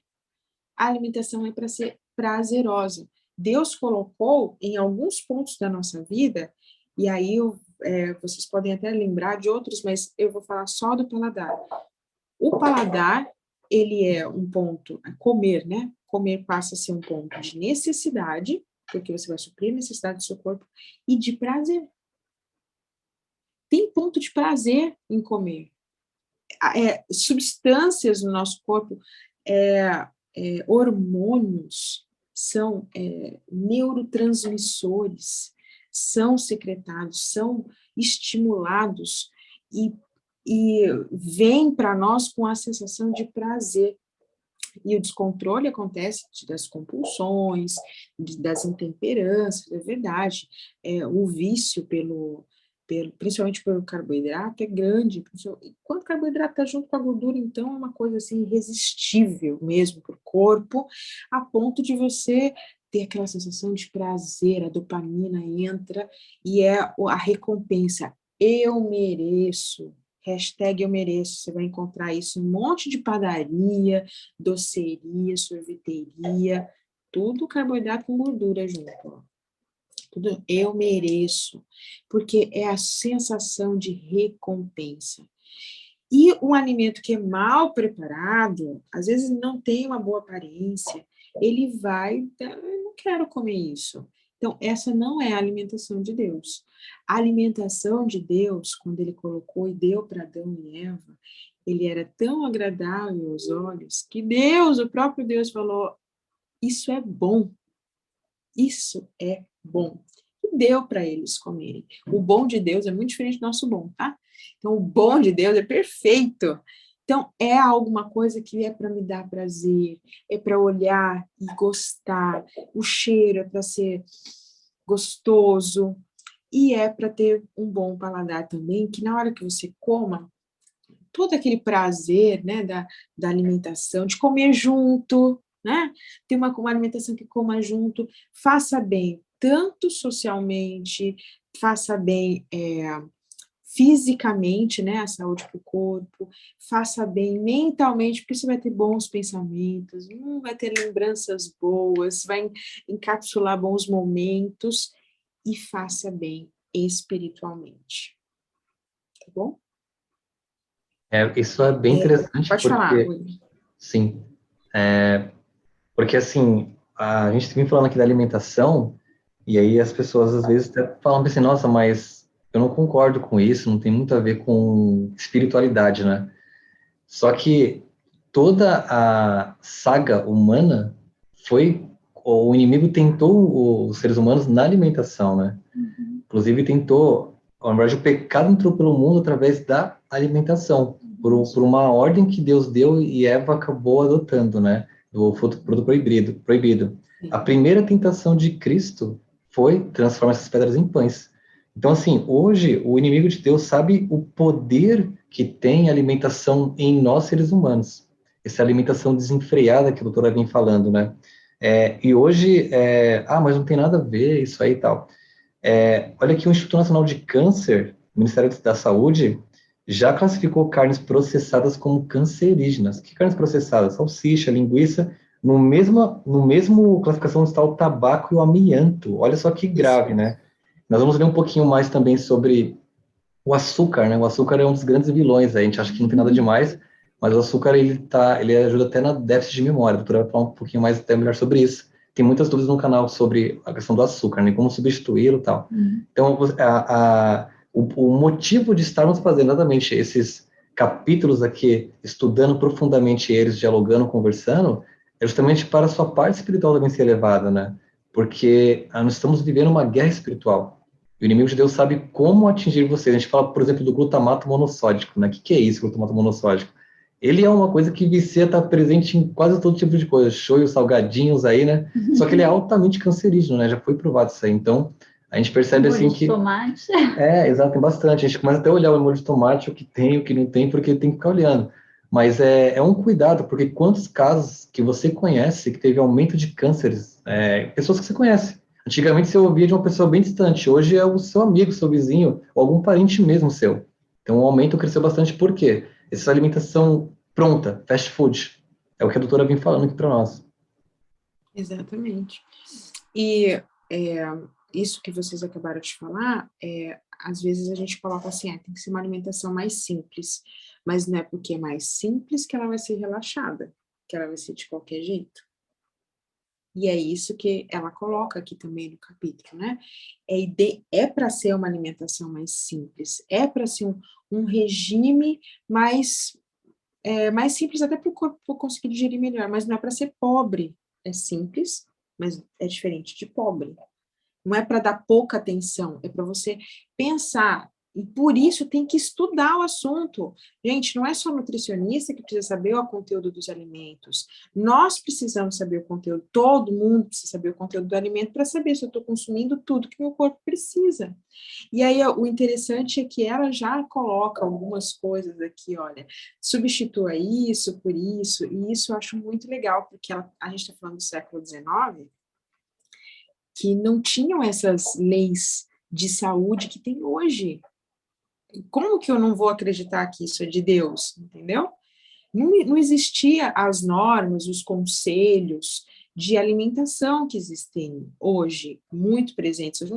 A alimentação é para ser prazerosa. Deus colocou em alguns pontos da nossa vida, e aí vocês podem até lembrar de outros, mas eu vou falar só do paladar. O paladar, ele é um ponto, comer, né? Comer passa a ser um ponto de necessidade, porque você vai suprir a necessidade do seu corpo, e de prazer. Tem ponto de prazer em comer. Substâncias no nosso corpo, hormônios, são neurotransmissores, são secretados, são estimulados e vêm para nós com a sensação de prazer. E o descontrole acontece das compulsões, das intemperâncias, é verdade. O vício principalmente pelo carboidrato, é grande. Quando o carboidrato está junto com a gordura, então é uma coisa assim irresistível mesmo para o corpo, a ponto de você ter aquela sensação de prazer, a dopamina entra e é a recompensa. Eu mereço. #eu mereço. Você vai encontrar isso em um monte de padaria, doceria, sorveteria, tudo carboidrato com gordura junto, ó. Tudo eu mereço, porque é a sensação de recompensa. E um alimento que é mal preparado, às vezes não tem uma boa aparência, ele vai, eu não quero comer isso. Então, essa não é a alimentação de Deus. A alimentação de Deus, quando ele colocou e deu para Adão e Eva, ele era tão agradável aos olhos, que Deus, o próprio Deus falou, isso é bom. Isso é bom. E deu para eles comerem. O bom de Deus é muito diferente do nosso bom, tá? Então, o bom de Deus é perfeito. Então, é alguma coisa que é para me dar prazer, é para olhar e gostar. O cheiro é para ser gostoso e é para ter um bom paladar também, que na hora que você coma, todo aquele prazer, né, da alimentação, de comer junto, né? Ter uma alimentação que coma junto, faça bem, tanto socialmente, faça bem fisicamente, né, a saúde para o corpo, faça bem mentalmente, porque você vai ter bons pensamentos, vai ter lembranças boas, vai encapsular bons momentos e faça bem espiritualmente. Tá bom? Isso é bem interessante Pode falar, porque, William. sim, porque assim, a gente vem falando aqui da alimentação, e aí as pessoas às vezes até falam assim, nossa, mas eu não concordo com isso, não tem muito a ver com espiritualidade, né? Só que toda a saga humana foi, o inimigo tentou os seres humanos na alimentação, né? Uhum. Inclusive tentou, na verdade, o pecado entrou pelo mundo através da alimentação, por uma ordem que Deus deu e Eva acabou adotando, né? Do fruto proibido. A Sim. primeira tentação de Cristo foi transformar essas pedras em pães. Então, assim, hoje o inimigo de Deus sabe o poder que tem a alimentação em nós seres humanos. Essa alimentação desenfreada que a doutora vem falando, né? E hoje, mas não tem nada a ver isso aí e tal. Olha que o Instituto Nacional de Câncer, o Ministério da Saúde, já classificou carnes processadas como cancerígenas. Que carnes processadas? Salsicha, linguiça, no mesmo classificação está o tabaco e o amianto. Olha só que grave, né? Nós vamos ver um pouquinho mais também sobre o açúcar, né? O açúcar é um dos grandes vilões, a gente acha que não tem nada demais, mas o açúcar ele ajuda até na déficit de memória. A doutora vai falar um pouquinho mais até melhor sobre isso. Tem muitas dúvidas no canal sobre a questão do açúcar, né? Como substituí-lo e tal. Então, o motivo de estarmos fazendo exatamente esses capítulos aqui, estudando profundamente eles, dialogando, conversando, é justamente para a sua parte espiritual também ser elevada, né? Porque nós estamos vivendo uma guerra espiritual. O inimigo de Deus sabe como atingir você. A gente fala, por exemplo, do glutamato monossódico, né? O que é isso, glutamato monossódico? Ele é uma coisa que vicia, está presente em quase todo tipo de coisa, shoyu, salgadinhos aí, né? Só que ele é altamente cancerígeno, né? Já foi provado isso aí. Então, a gente percebe Molho assim de que... tomate. Exato, tem bastante. A gente começa até a olhar o molho de tomate, o que tem, o que não tem, porque tem que ficar olhando. Mas é um cuidado, porque quantos casos que você conhece que teve aumento de cânceres, pessoas que você conhece. Antigamente você ouvia de uma pessoa bem distante, hoje é o seu amigo, seu vizinho, ou algum parente mesmo seu. Então o aumento cresceu bastante, por quê? Essa alimentação pronta, fast food, é o que a doutora vem falando aqui para nós. Exatamente. E isso que vocês acabaram de falar, às vezes a gente coloca assim, tem que ser uma alimentação mais simples, mas não é porque é mais simples que ela vai ser relaxada, que ela vai ser de qualquer jeito. E é isso que ela coloca aqui também no capítulo, né? É para ser uma alimentação mais simples, é para ser um regime mais simples até para o corpo conseguir digerir melhor, mas não é para ser pobre. É simples, mas é diferente de pobre. Não é para dar pouca atenção, é para você pensar. E por isso tem que estudar o assunto. Gente, não é só nutricionista que precisa saber o conteúdo dos alimentos. Nós precisamos saber o conteúdo, todo mundo precisa saber o conteúdo do alimento para saber se eu estou consumindo tudo que meu corpo precisa. E aí o interessante é que ela já coloca algumas coisas aqui, olha, substitua isso por isso, e isso eu acho muito legal, porque a gente está falando do século XIX, que não tinham essas leis de saúde que tem hoje. Como que eu não vou acreditar que isso é de Deus, entendeu? Não existia as normas, os conselhos de alimentação que existem hoje, muito presentes.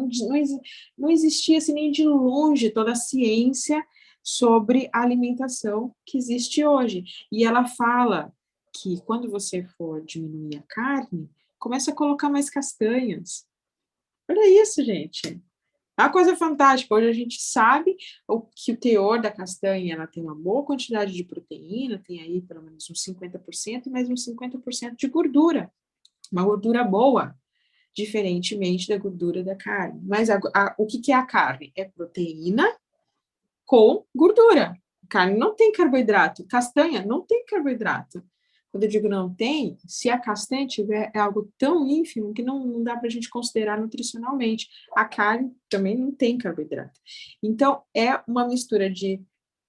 Não existia assim, nem de longe toda a ciência sobre a alimentação que existe hoje. E ela fala que quando você for diminuir a carne, começa a colocar mais castanhas. Olha isso, gente. É uma coisa fantástica. Hoje a gente sabe que o teor da castanha ela tem uma boa quantidade de proteína, tem aí pelo menos uns 50% e mais uns 50% de gordura. Uma gordura boa, diferentemente da gordura da carne. Mas o que é a carne? É proteína com gordura. Carne não tem carboidrato. Castanha não tem carboidrato. Quando eu digo não tem, se a castanha tiver, é algo tão ínfimo que não dá para a gente considerar nutricionalmente. A carne também não tem carboidrato. Então, é uma mistura de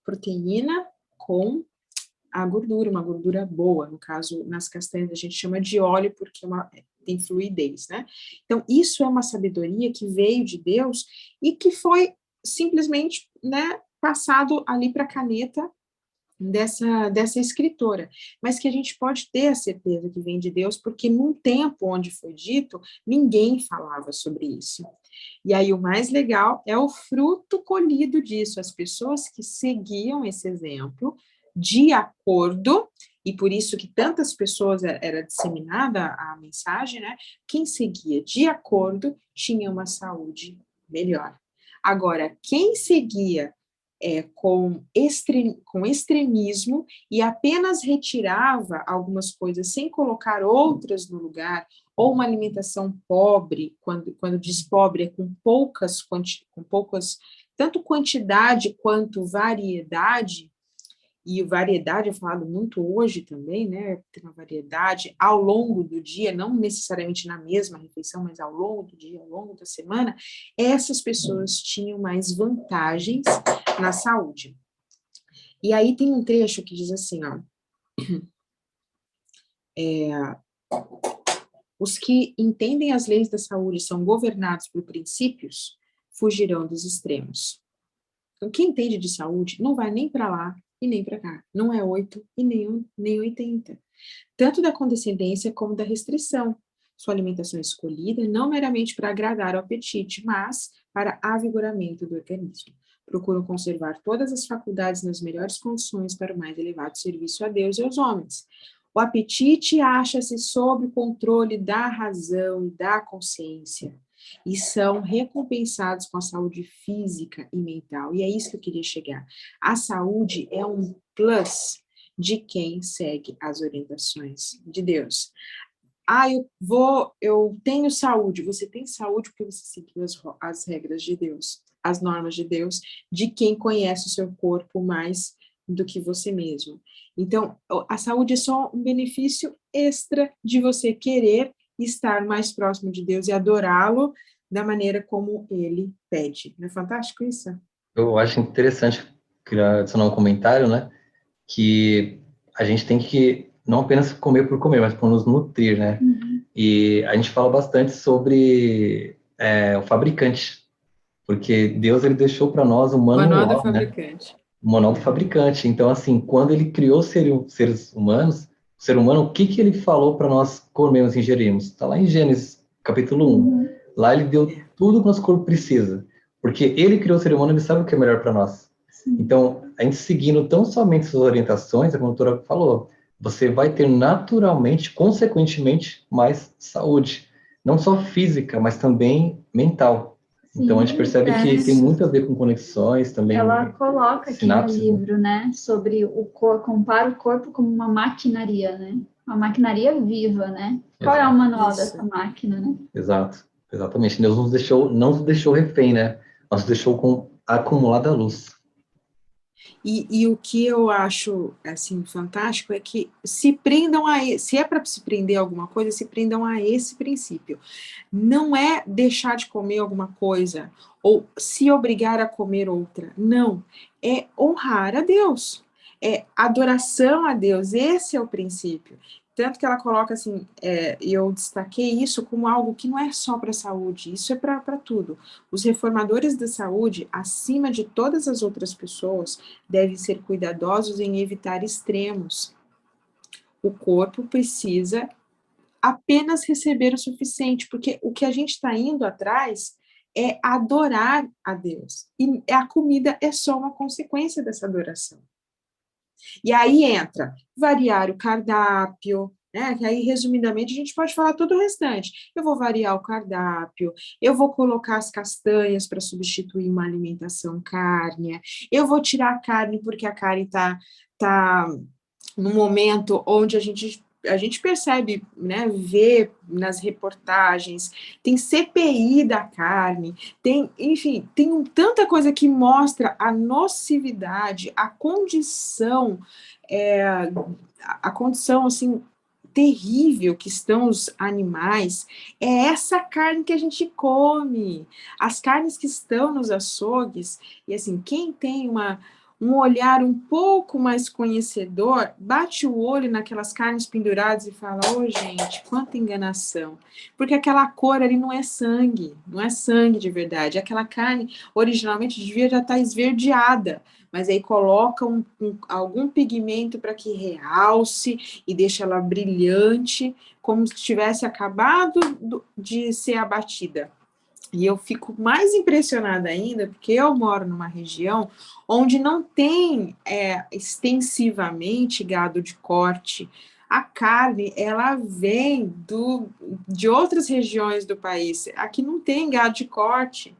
proteína com a gordura, uma gordura boa. No caso, nas castanhas a gente chama de óleo porque tem fluidez, né? Então, isso é uma sabedoria que veio de Deus e que foi simplesmente, né, passado ali para a caneta dessa escritora, mas que a gente pode ter a certeza que vem de Deus, porque num tempo onde foi dito, ninguém falava sobre isso. E aí o mais legal é o fruto colhido disso, as pessoas que seguiam esse exemplo, de acordo, e por isso que tantas pessoas era disseminada a mensagem, né? Quem seguia de acordo tinha uma saúde melhor. Agora, quem seguia com extremismo e apenas retirava algumas coisas sem colocar outras no lugar, ou uma alimentação pobre, quando diz pobre, é com poucas, tanto quantidade quanto variedade, e variedade é falado muito hoje também, né? Tem uma variedade ao longo do dia, não necessariamente na mesma refeição, mas ao longo do dia, ao longo da semana, essas pessoas tinham mais vantagens na saúde. E aí tem um trecho que diz assim, ó, os que entendem as leis da saúde são governados por princípios, fugirão dos extremos. Então, quem entende de saúde não vai nem para lá e nem para cá. Não é 8 e nem 80. Tanto da condescendência como da restrição. Sua alimentação é escolhida não meramente para agradar ao apetite, mas para avigoramento do organismo. Procuram conservar todas as faculdades nas melhores condições para o mais elevado serviço a Deus e aos homens. O apetite acha-se sob o controle da razão e da consciência, e são recompensados com a saúde física e mental. E é isso que eu queria chegar. A saúde é um plus de quem segue as orientações de Deus. Eu tenho saúde. Você tem saúde porque você seguiu as regras de Deus, as normas de Deus, de quem conhece o seu corpo mais do que você mesmo. Então, a saúde é só um benefício extra de você querer estar mais próximo de Deus e adorá-lo da maneira como ele pede. Não é fantástico isso? Eu acho interessante adicionar um comentário, né? Que a gente tem que não apenas comer por comer, mas por nos nutrir, né? Uhum. E a gente fala bastante sobre o fabricante, porque Deus ele deixou para nós o Manual do manual, né? fabricante. O manual do fabricante. Então, assim, quando ele criou seres humanos, o ser humano, o que que ele falou para nós comermos e ingerirmos? Está lá em Gênesis, capítulo 1. Uhum. Lá ele deu tudo que o nosso corpo precisa, porque ele criou o ser humano, ele sabe o que é melhor para nós. Sim. Então, a gente seguindo tão somente suas orientações, a doutora falou, você vai ter naturalmente, consequentemente, mais saúde. Não só física, mas também mental. Sim, Então, a gente percebe que tem muito a ver com conexões também. Ela coloca aqui no sinapses, livro, né, sobre o corpo, compara o corpo como uma maquinaria, né? Uma maquinaria viva, né? Qual é o manual dessa máquina, né? Exato, exatamente. Deus não nos deixou refém, né? Nos deixou com acumulada luz. E o que eu acho, assim, fantástico é que se é para se prender a alguma coisa, se prendam a esse princípio. Não é deixar de comer alguma coisa ou se obrigar a comer outra. Não. É honrar a Deus. É adoração a Deus. Esse é o princípio. Tanto que ela coloca assim, e eu destaquei isso como algo que não é só para a saúde, isso é para tudo. Os reformadores da saúde, acima de todas as outras pessoas, devem ser cuidadosos em evitar extremos. O corpo precisa apenas receber o suficiente, porque o que a gente está indo atrás é adorar a Deus. E a comida é só uma consequência dessa adoração. E aí entra variar o cardápio, né? Que aí, resumidamente, a gente pode falar todo o restante. Eu vou variar o cardápio, eu vou colocar as castanhas para substituir uma alimentação cárnea, eu vou tirar a carne porque a carne está no momento onde a gente percebe, né, vê nas reportagens, tem CPI da carne, enfim, tem tanta coisa que mostra a nocividade, a condição, assim, terrível que estão os animais, é essa carne que a gente come, as carnes que estão nos açougues, e assim, quem tem um olhar um pouco mais conhecedor, bate o olho naquelas carnes penduradas e fala, gente, quanta enganação. Porque aquela cor ali não é sangue de verdade. Aquela carne originalmente devia já estar esverdeada, mas aí coloca algum pigmento para que realce e deixa ela brilhante, como se tivesse acabado de ser abatida. E eu fico mais impressionada ainda, porque eu moro numa região onde não tem extensivamente gado de corte. A carne, ela vem de outras regiões do país. Aqui não tem gado de corte.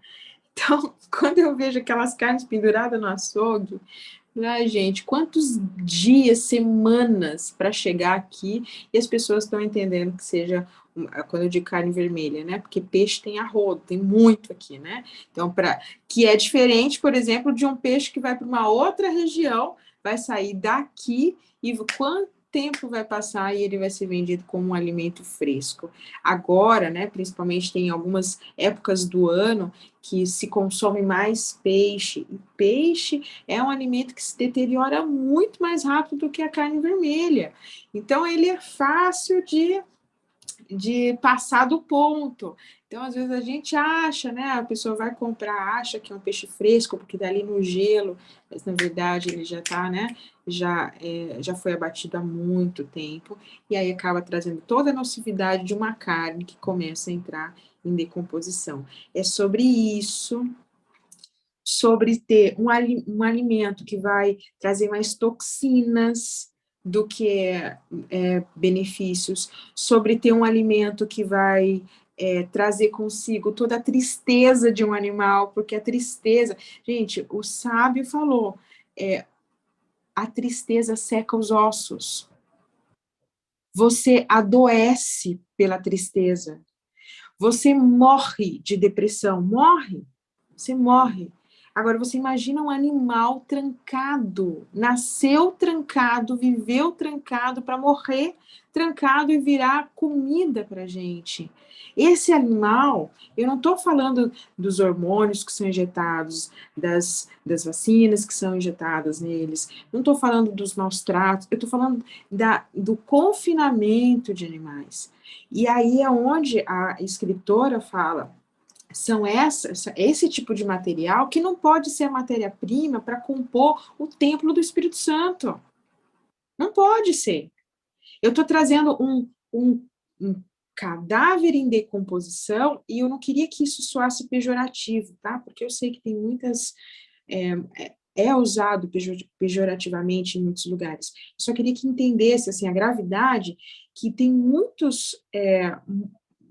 Então, quando eu vejo aquelas carnes penduradas no açougue, ai, gente, quantos dias, semanas para chegar aqui e as pessoas estão entendendo que seja, quando eu digo carne vermelha, né? Porque peixe tem a rodo, tem muito aqui, né? Então, que é diferente, por exemplo, de um peixe que vai para uma outra região, vai sair daqui e quanto tempo vai passar e ele vai ser vendido como um alimento fresco. Agora, né, principalmente tem algumas épocas do ano que se consome mais peixe, e peixe é um alimento que se deteriora muito mais rápido do que a carne vermelha. Então, ele é fácil de passar do ponto. Então, às vezes a gente acha, né? A pessoa vai comprar, acha que é um peixe fresco, porque dali no gelo, mas na verdade ele já está, né? Já foi abatido há muito tempo, e aí acaba trazendo toda a nocividade de uma carne que começa a entrar em decomposição. É sobre isso, sobre ter um alimento que vai trazer mais toxinas do que benefícios, sobre ter um alimento que vai trazer consigo toda a tristeza de um animal, porque a tristeza, gente, o sábio falou, a tristeza seca os ossos. Você adoece pela tristeza. Você morre de depressão, você morre. Agora, você imagina um animal trancado, nasceu trancado, viveu trancado para morrer trancado e virar comida para a gente. Esse animal, eu não estou falando dos hormônios que são injetados, das vacinas que são injetadas neles, não estou falando dos maus tratos, eu estou falando do confinamento de animais. E aí é onde a escritora fala, esse tipo de material que não pode ser a matéria-prima para compor o templo do Espírito Santo. Não pode ser. Eu estou trazendo um cadáver em decomposição e eu não queria que isso soasse pejorativo, tá? Porque eu sei que tem muitas... É usado pejorativamente em muitos lugares. Eu só queria que entendesse, assim, a gravidade, que tem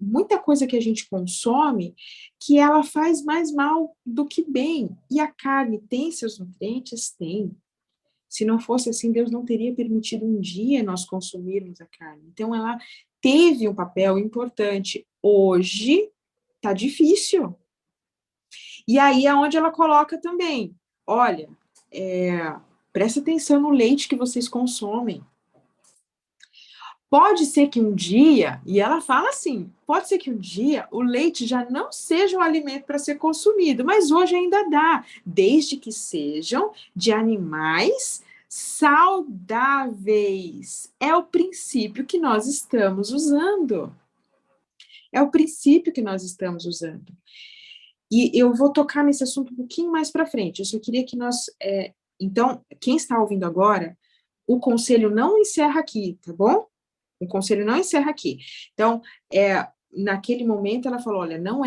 muita coisa que a gente consome que ela faz mais mal do que bem. E a carne tem seus nutrientes? Tem. Se não fosse assim, Deus não teria permitido um dia nós consumirmos a carne. Então, ela teve um papel importante. Hoje, tá difícil. E aí é onde ela coloca também, olha, presta atenção no leite que vocês consomem. Pode ser que um dia, e ela fala assim, pode ser que um dia o leite já não seja um alimento para ser consumido, mas hoje ainda dá, desde que sejam de animais saudáveis. É o princípio que nós estamos usando. É o princípio que nós estamos usando. E eu vou tocar nesse assunto um pouquinho mais para frente. Eu só queria que nós... então, quem está ouvindo agora, o conselho não encerra aqui, tá bom? O conselho não encerra aqui. Então, naquele momento, ela falou, olha, não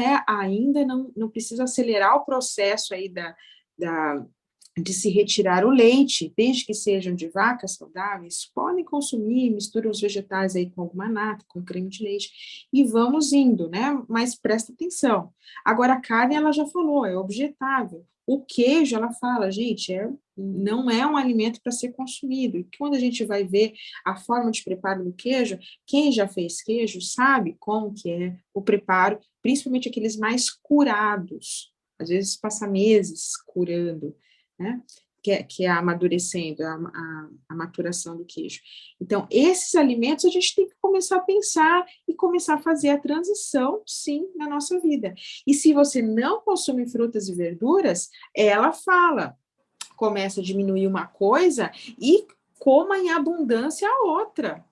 precisa acelerar o processo aí de se retirar o leite, desde que sejam de vacas saudáveis, podem consumir, misturam os vegetais aí com alguma nata, com creme de leite, e vamos indo, né? Mas presta atenção. Agora, a carne, ela já falou, é objetável. O queijo, ela fala, gente, não é um alimento para ser consumido. E quando a gente vai ver a forma de preparo do queijo, quem já fez queijo sabe como que é o preparo, principalmente aqueles mais curados. Às vezes passa meses curando, né? Que é amadurecendo, a maturação do queijo. Então, esses alimentos a gente tem que começar a pensar e começar a fazer a transição, sim, na nossa vida. E se você não consome frutas e verduras, ela fala, começa a diminuir uma coisa e coma em abundância a outra.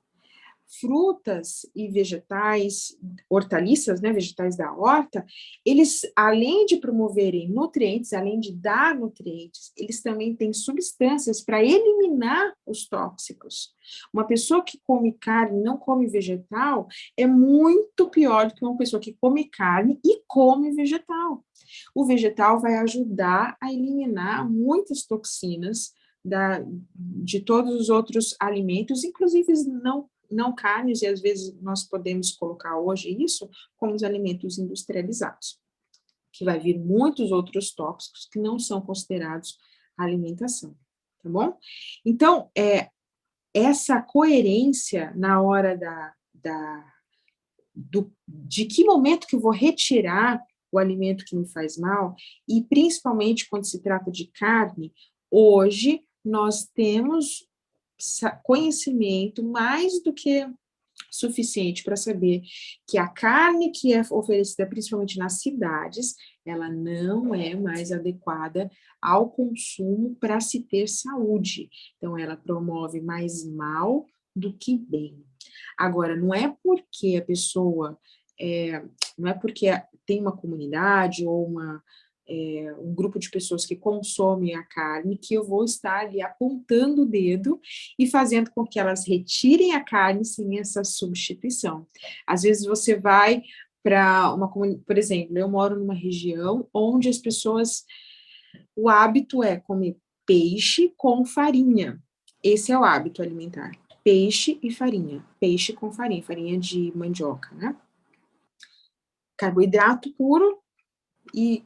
frutas e vegetais, hortaliças, né, vegetais da horta, eles, além de promoverem nutrientes, além de dar nutrientes, eles também têm substâncias para eliminar os tóxicos. Uma pessoa que come carne e não come vegetal é muito pior do que uma pessoa que come carne e come vegetal. O vegetal vai ajudar a eliminar muitas toxinas de todos os outros alimentos, inclusive não carnes, e às vezes nós podemos colocar hoje isso como os alimentos industrializados, que vai vir muitos outros tóxicos que não são considerados alimentação, tá bom? Então, essa coerência na hora de que momento que eu vou retirar o alimento que me faz mal, e principalmente quando se trata de carne, hoje nós temos conhecimento mais do que suficiente para saber que a carne que é oferecida principalmente nas cidades, ela não é mais adequada ao consumo para se ter saúde. Então, ela promove mais mal do que bem. Agora, não é porque a pessoa, não é porque tem uma comunidade ou um grupo de pessoas que consomem a carne, que eu vou estar ali apontando o dedo e fazendo com que elas retirem a carne sem essa substituição. Às vezes você vai para uma comunidade, por exemplo, eu moro numa região onde as pessoas, o hábito é comer peixe com farinha. Esse é o hábito alimentar. Peixe e farinha. Peixe com farinha, farinha de mandioca, né? Carboidrato puro e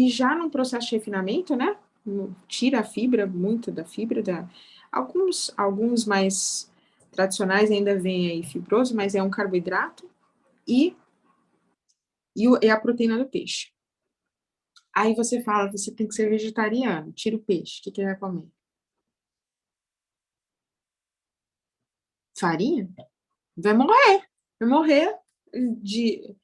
já no processo de refinamento, né, tira a fibra, muito da fibra, alguns mais tradicionais ainda vem aí fibroso, mas é um carboidrato e a proteína do peixe. Aí você fala, você tem que ser vegetariano, tira o peixe, o que ele vai comer? Farinha? Vai morrer de...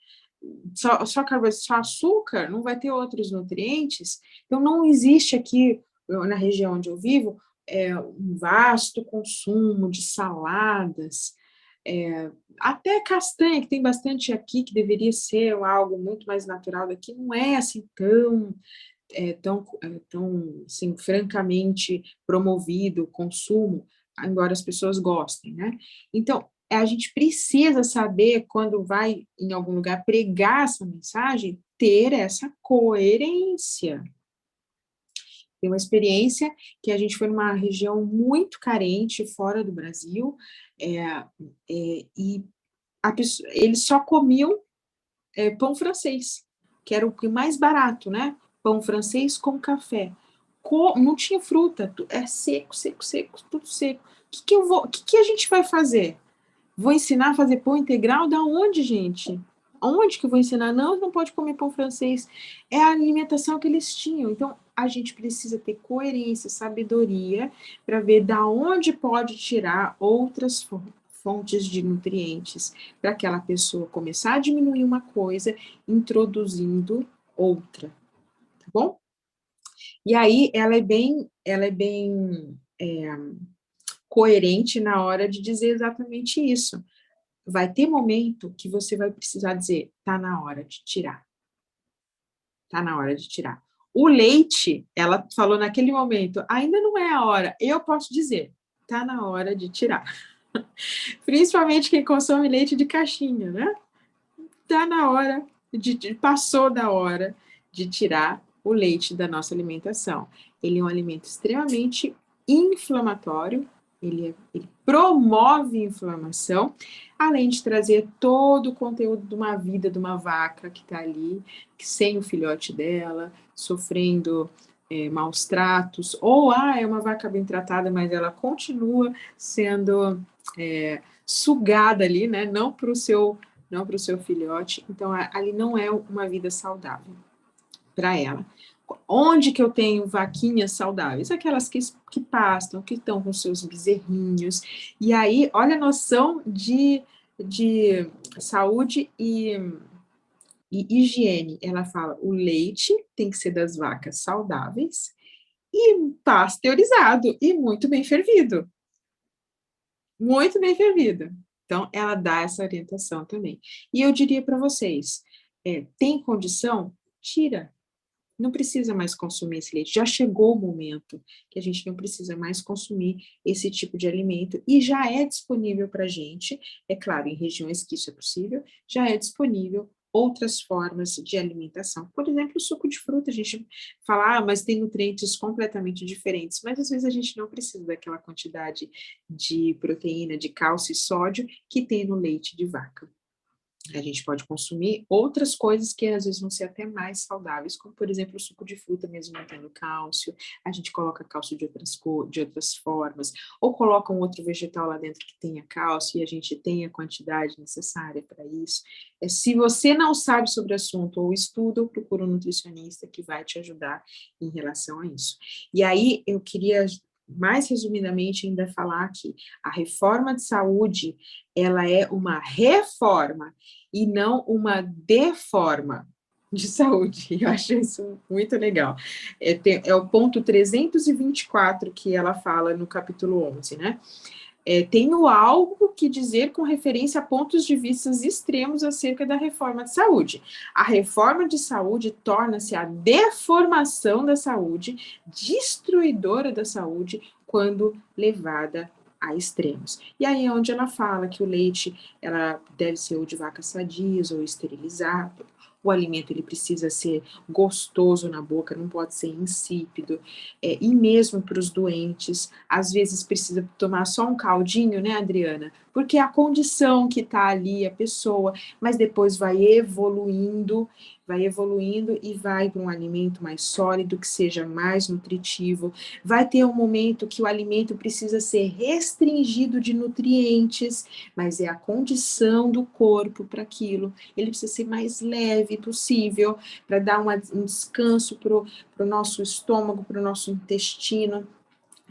Só carboidrato, só açúcar, não vai ter outros nutrientes. Então, não existe aqui, na região onde eu vivo, um vasto consumo de saladas, até castanha, que tem bastante aqui, que deveria ser algo muito mais natural daqui, não é assim tão assim, francamente promovido o consumo, embora as pessoas gostem, né? Então, a gente precisa saber, quando vai em algum lugar pregar essa mensagem, ter essa coerência. Tem uma experiência que a gente foi numa região muito carente, fora do Brasil, e eles só comiam pão francês, que era o mais barato, né? Pão francês com café. Não tinha fruta, é seco, tudo seco. O que a gente vai fazer? Vou ensinar a fazer pão integral? Da onde, gente? Onde que eu vou ensinar? Não pode comer pão francês. É a alimentação que eles tinham. Então, a gente precisa ter coerência, sabedoria, para ver da onde pode tirar outras fontes de nutrientes, para aquela pessoa começar a diminuir uma coisa, introduzindo outra. Tá bom? E aí, ela é bem coerente na hora de dizer exatamente isso. Vai ter momento que você vai precisar dizer, tá na hora de tirar. Tá na hora de tirar. O leite, ela falou naquele momento, ainda não é a hora. Eu posso dizer, tá na hora de tirar. Principalmente quem consome leite de caixinha, né? Tá na hora, passou da hora de tirar o leite da nossa alimentação. Ele é um alimento extremamente inflamatório, ele promove inflamação, além de trazer todo o conteúdo de uma vida de uma vaca que está ali, sem o filhote dela, sofrendo maus tratos, ou é uma vaca bem tratada, mas ela continua sendo sugada ali, né? Não para o seu filhote. Então, ali não é uma vida saudável para ela. Onde que eu tenho vaquinhas saudáveis? Aquelas que pastam, que estão com seus bezerrinhos. E aí, olha a noção de saúde e higiene. Ela fala, o leite tem que ser das vacas saudáveis e pasteurizado e muito bem fervido. Muito bem fervido. Então, ela dá essa orientação também. E eu diria para vocês, tem condição? Tira. Não precisa mais consumir esse leite. Já chegou o momento que a gente não precisa mais consumir esse tipo de alimento e já é disponível para a gente, é claro, em regiões que isso é possível, já é disponível outras formas de alimentação. Por exemplo, o suco de fruta, a gente fala, mas tem nutrientes completamente diferentes, mas às vezes a gente não precisa daquela quantidade de proteína, de cálcio e sódio que tem no leite de vaca. A gente pode consumir outras coisas que às vezes vão ser até mais saudáveis, como por exemplo o suco de fruta mesmo não tendo cálcio, a gente coloca cálcio de outras formas, ou coloca um outro vegetal lá dentro que tenha cálcio e a gente tem a quantidade necessária para isso. Se você não sabe sobre o assunto ou estuda, procura um nutricionista que vai te ajudar em relação a isso. E aí eu queria mais resumidamente ainda falar que a reforma de saúde, ela é uma reforma e não uma deforma de saúde. Eu acho isso muito legal. É o ponto 324 que ela fala no capítulo 11, né? Tenho algo que dizer com referência a pontos de vista extremos acerca da reforma de saúde. A reforma de saúde torna-se a deformação da saúde, destruidora da saúde, quando levada a extremos. E aí é onde ela fala que o leite ela deve ser ou de vacas sadias ou esterilizado. O alimento ele precisa ser gostoso na boca, não pode ser insípido. E mesmo para os doentes, às vezes precisa tomar só um caldinho, né, Adriana? Porque é a condição que está ali, a pessoa, mas depois vai evoluindo e vai para um alimento mais sólido, que seja mais nutritivo. Vai ter um momento que o alimento precisa ser restringido de nutrientes, mas é a condição do corpo para aquilo. Ele precisa ser mais leve possível, para dar um descanso para o nosso estômago, para o nosso intestino.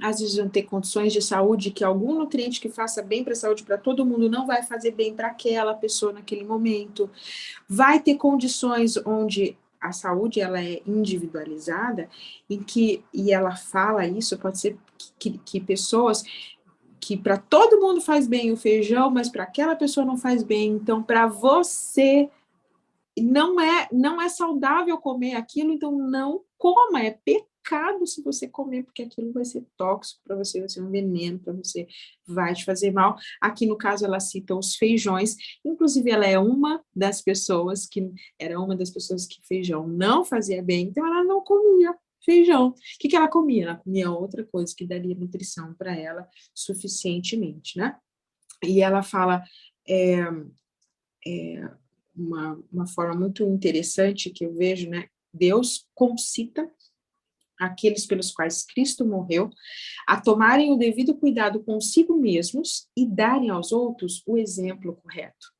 Às vezes vão ter condições de saúde que algum nutriente que faça bem para a saúde para todo mundo não vai fazer bem para aquela pessoa naquele momento. Vai ter condições onde a saúde ela é individualizada e ela fala isso, pode ser que pessoas que para todo mundo faz bem o feijão, mas para aquela pessoa não faz bem. Então, para você não é saudável comer aquilo, então não coma, é pecado se você comer, porque aquilo vai ser tóxico para você, vai ser um veneno para você, vai te fazer mal. Aqui no caso ela cita os feijões, inclusive ela era uma das pessoas que feijão não fazia bem, então ela não comia feijão. O que ela comia? Ela comia outra coisa que daria nutrição para ela suficientemente, né? E ela fala uma forma muito interessante que eu vejo, né? Deus concita aqueles pelos quais Cristo morreu a tomarem o devido cuidado consigo mesmos e darem aos outros o exemplo correto.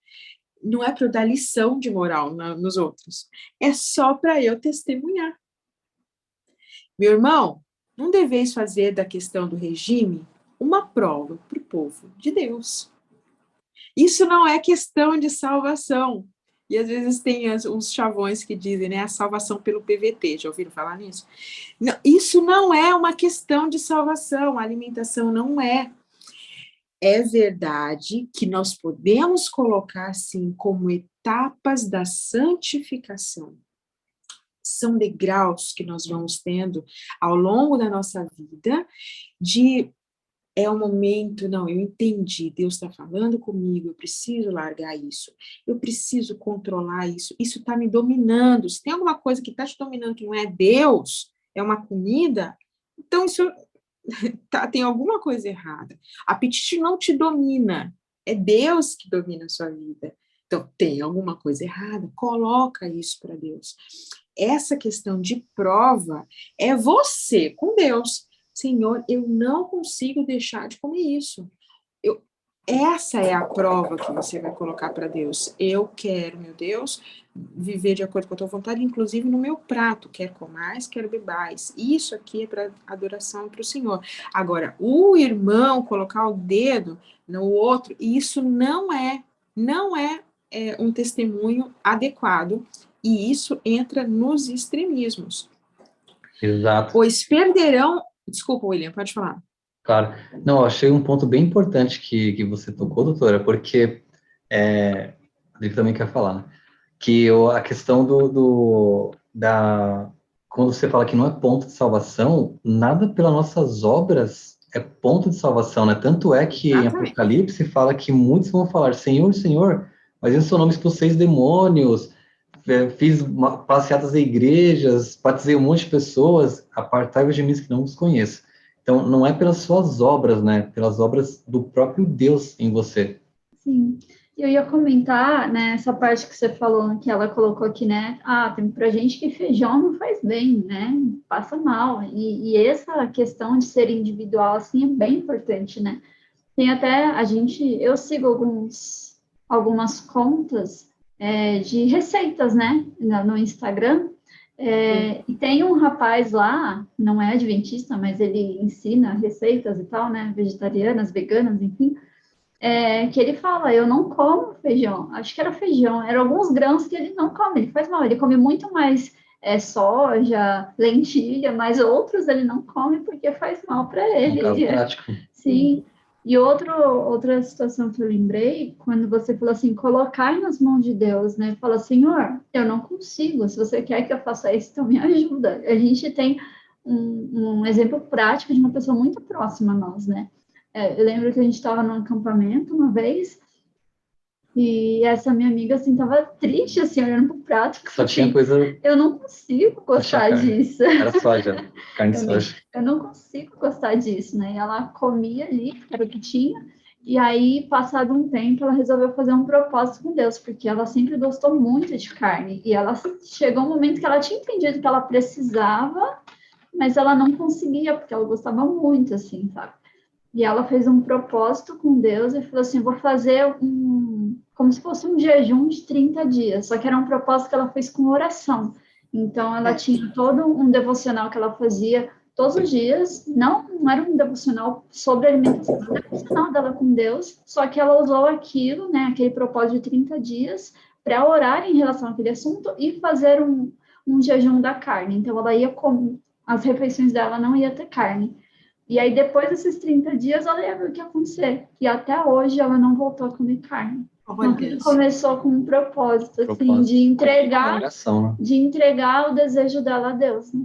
Não é para eu dar lição de moral nos outros, é só para eu testemunhar. Meu irmão, não deveis fazer da questão do regime uma prova para o povo de Deus. Isso não é questão de salvação. E às vezes tem uns chavões que dizem, né, a salvação pelo PVT, já ouviram falar nisso? Não, isso não é uma questão de salvação, a alimentação não é. É verdade que nós podemos colocar, sim, como etapas da santificação. São degraus que nós vamos tendo ao longo da nossa vida é um momento, não, eu entendi, Deus está falando comigo, eu preciso largar isso, eu preciso controlar isso está me dominando. Se tem alguma coisa que está te dominando que não é Deus, é uma comida, então isso tem alguma coisa errada. Apetite não te domina, é Deus que domina a sua vida. Então, tem alguma coisa errada, coloca isso para Deus. Essa questão de prova é você com Deus. Senhor, eu não consigo deixar de comer isso. Essa é a prova que você vai colocar para Deus. Eu quero, meu Deus, viver de acordo com a tua vontade, inclusive no meu prato. Quer comais, quer bebais. Isso aqui é para adoração para o Senhor. Agora, o irmão colocar o dedo no outro, isso não é um testemunho adequado. E isso entra nos extremismos. Exato. Pois perderão... Desculpa, William, pode falar. Claro. Não, eu achei um ponto bem importante que você tocou, doutora, porque a Adri também quer falar, né? A questão quando você fala que não é ponto de salvação, nada pelas nossas obras é ponto de salvação, né? Tanto é que em Exatamente. Apocalipse fala que muitos vão falar, Senhor, Senhor, mas em seu nome expulsei demônios, fiz passeatas em igrejas, batizei um monte de pessoas, apartai-vos de mim que não os conheço. Então, não é pelas suas obras, né? Pelas obras do próprio Deus em você. Sim. E eu ia comentar, né, essa parte que você falou, que ela colocou aqui, né? Ah, tem pra gente que feijão não faz bem, né? Passa mal. E essa questão de ser individual, assim, é bem importante, né? Tem até eu sigo algumas contas de receitas, né, no Instagram, e tem um rapaz lá, não é adventista, mas ele ensina receitas e tal, né, vegetarianas, veganas, enfim, que ele fala, eu não como feijão, acho que era feijão, eram alguns grãos que ele não come, ele faz mal, ele come muito mais soja, lentilha, mas outros ele não come porque faz mal para É um caso ele. prático. Sim. E outra situação que eu lembrei, quando você falou assim, colocar nas mãos de Deus, né? Fala, Senhor, eu não consigo, se você quer que eu faça isso, então me ajuda. A gente tem um exemplo prático de uma pessoa muito próxima a nós, né? Eu lembro que a gente estava num acampamento uma vez, e essa minha amiga, assim, tava triste, assim, olhando pro prato, Só porque tinha assim, coisa, eu não consigo só tinha gostar carne. disso. Era soja, carne de soja. Eu não consigo gostar disso, né? E ela comia ali, que era o que tinha, e aí, passado um tempo, ela resolveu fazer um propósito com Deus, porque ela sempre gostou muito de carne, e ela chegou um momento que ela tinha entendido que ela precisava, mas ela não conseguia, porque ela gostava muito, assim, sabe? E ela fez um propósito com Deus e falou assim: vou fazer como se fosse um jejum de 30 dias. Só que era um propósito que ela fez com oração. Então, ela tinha todo um devocional que ela fazia todos os dias. Não era um devocional sobre alimentação, era um devocional dela com Deus. Só que ela usou aquilo, né, aquele propósito de 30 dias, para orar em relação àquele assunto e fazer um jejum da carne. Então, ela ia comer, as refeições dela não ia ter carne. E aí, depois desses 30 dias, ela ia ver o que ia acontecer. E até hoje ela não voltou a comer carne. Então, Olha tudo só. começou com um propósito, assim, Propósito. Oração, né? de entregar o desejo dela a Deus, né?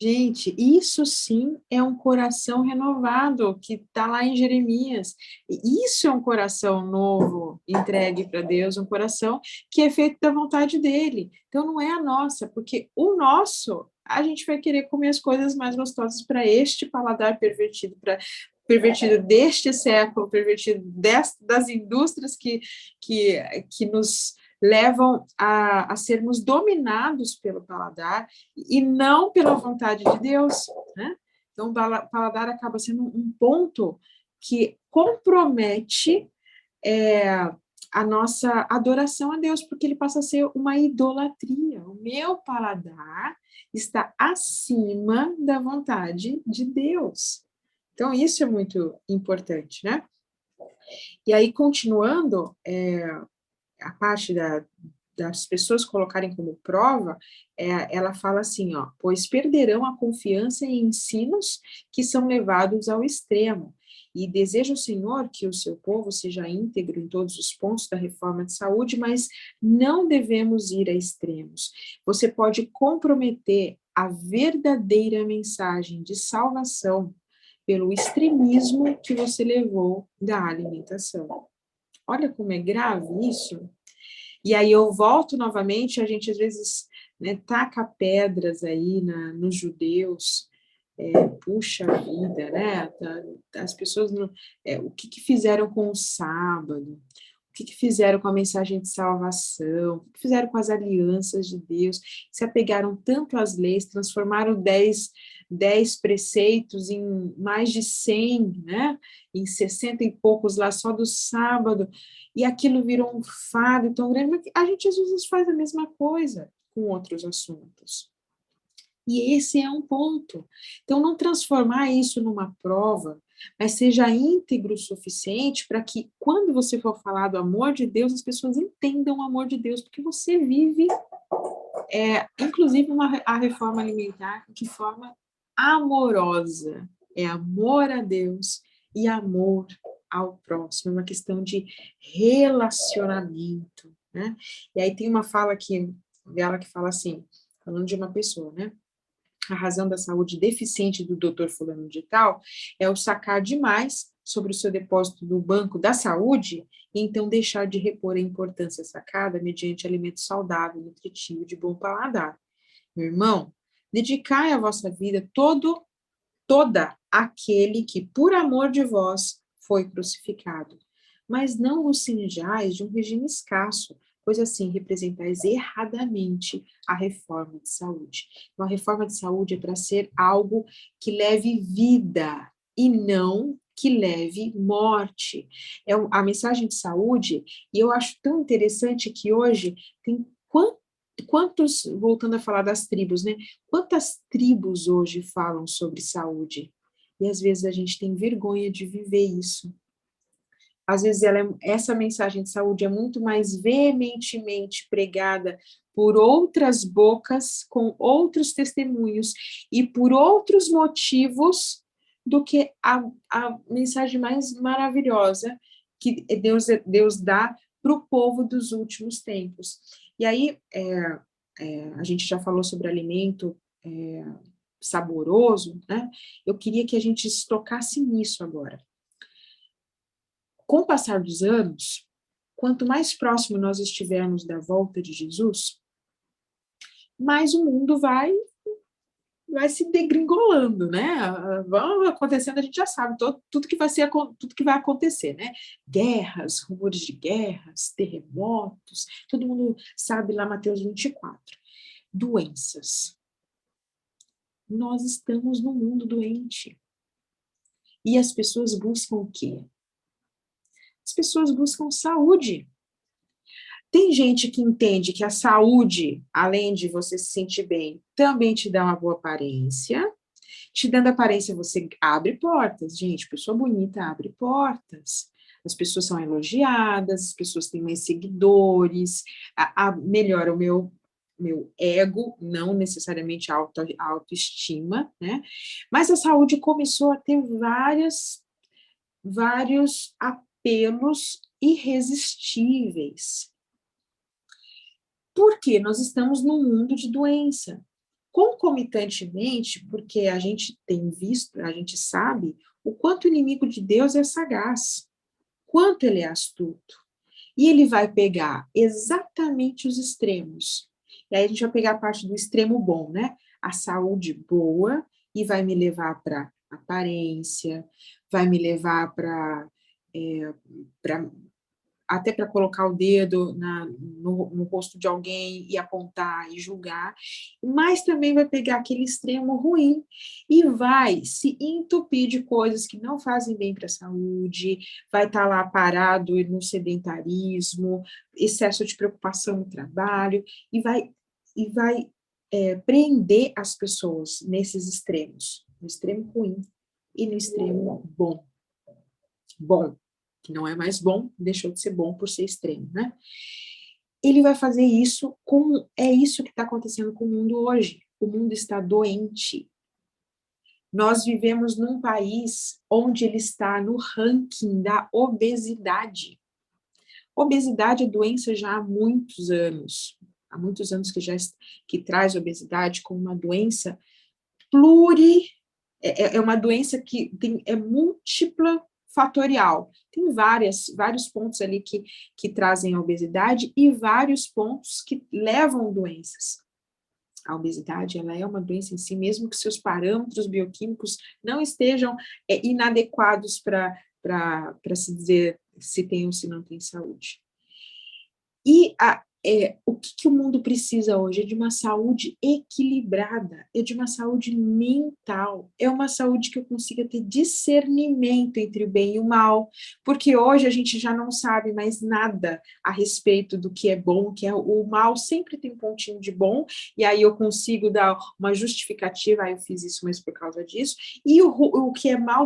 Gente, isso sim é um coração renovado, que está lá em Jeremias. E isso é um coração novo, entregue para Deus, um coração que é feito da vontade dele. Então não é a nossa, porque o nosso, a gente vai querer comer as coisas mais gostosas para este paladar pervertido, pervertido deste século, pervertido das indústrias que nos levam a sermos dominados pelo paladar e não pela vontade de Deus, né? Então, o paladar acaba sendo um ponto que compromete a nossa adoração a Deus, porque ele passa a ser uma idolatria. O meu paladar está acima da vontade de Deus. Então, isso é muito importante, né? E aí, continuando, a parte das pessoas colocarem como prova, ela fala assim, ó, pois perderão a confiança em ensinos que são levados ao extremo, e deseja o Senhor que o seu povo seja íntegro em todos os pontos da reforma de saúde, mas não devemos ir a extremos. Você pode comprometer a verdadeira mensagem de salvação pelo extremismo que você levou da alimentação. Olha como é grave isso. E aí eu volto novamente, a gente às vezes, né, taca pedras aí nos judeus, puxa vida, né? As pessoas, o que fizeram com o sábado? O que fizeram com a mensagem de salvação? O que fizeram com as alianças de Deus? Se apegaram tanto às leis, transformaram 10 preceitos em mais de 100, né? Em 60 e poucos lá só do sábado, e aquilo virou um fardo tão grande, mas a gente às vezes faz a mesma coisa com outros assuntos. E esse é um ponto. Então, não transformar isso numa prova, mas seja íntegro o suficiente para que, quando você for falar do amor de Deus, as pessoas entendam o amor de Deus, porque você vive, inclusive, a reforma alimentar de forma amorosa. é amor a Deus e amor ao próximo, é uma questão de relacionamento, né? E aí tem uma fala dela que fala assim, falando de uma pessoa, né? A razão da saúde deficiente do doutor fulano de tal é o sacar demais sobre o seu depósito do banco da saúde e então deixar de repor a importância sacada mediante alimento saudável, nutritivo, de bom paladar. Meu irmão, dedicai a vossa vida toda àquele que, por amor de vós, foi crucificado. Mas não vos cinjais de um regime escasso, pois assim representais erradamente a reforma de saúde. Então, a reforma de saúde é para ser algo que leve vida e não que leve morte. A mensagem de saúde, e eu acho tão interessante que hoje tem quantos, voltando a falar das tribos, né? Quantas tribos hoje falam sobre saúde? E às vezes a gente tem vergonha de viver isso. Às vezes essa mensagem de saúde é muito mais veementemente pregada por outras bocas, com outros testemunhos e por outros motivos do que a mensagem mais maravilhosa que Deus dá para o povo dos últimos tempos. E aí, a gente já falou sobre alimento saboroso, né? Eu queria que a gente se tocasse nisso agora. Com o passar dos anos, quanto mais próximo nós estivermos da volta de Jesus, mais o mundo vai se degringolando, né? Vão acontecendo, a gente já sabe tudo que vai acontecer, né? Guerras, rumores de guerras, terremotos, todo mundo sabe lá Mateus 24. Doenças. Nós estamos num mundo doente. E as pessoas buscam o quê? As pessoas buscam saúde. Tem gente que entende que a saúde, além de você se sentir bem, também te dá uma boa aparência. Te dando aparência, você abre portas. Gente, pessoa bonita abre portas. As pessoas são elogiadas, as pessoas têm mais seguidores, melhora o meu ego, não necessariamente a autoestima, né? Mas a saúde começou a ter vários apelos irresistíveis. Porque nós estamos num mundo de doença. Concomitantemente, porque a gente tem visto, a gente sabe o quanto o inimigo de Deus é sagaz, quanto ele é astuto. E ele vai pegar exatamente os extremos. E aí a gente vai pegar a parte do extremo bom, né? A saúde boa, e vai me levar para aparência, vai me levar até para colocar o dedo no rosto de alguém e apontar e julgar, mas também vai pegar aquele extremo ruim e vai se entupir de coisas que não fazem bem para a saúde, vai estar lá parado no sedentarismo, excesso de preocupação no trabalho, e vai prender as pessoas nesses extremos, no extremo ruim e no extremo bom. Bom, que não é mais bom, deixou de ser bom por ser extremo, né? Ele vai fazer isso é isso que está acontecendo com o mundo hoje. O mundo está doente. Nós vivemos num país onde ele está no ranking da obesidade. Obesidade é doença já há muitos anos que traz obesidade como uma doença é uma doença que é múltipla fatorial. Tem vários pontos ali que trazem a obesidade e vários pontos que levam doenças. A obesidade, ela é uma doença em si, mesmo que seus parâmetros bioquímicos não estejam inadequados para se dizer se tem ou se não tem saúde. E o que o mundo precisa hoje? É de uma saúde equilibrada, é de uma saúde mental, é uma saúde que eu consiga ter discernimento entre o bem e o mal, porque hoje a gente já não sabe mais nada a respeito do que é bom, o que é o mal, sempre tem um pontinho de bom, e aí eu consigo dar uma justificativa, eu fiz isso, mas por causa disso, e o que é mal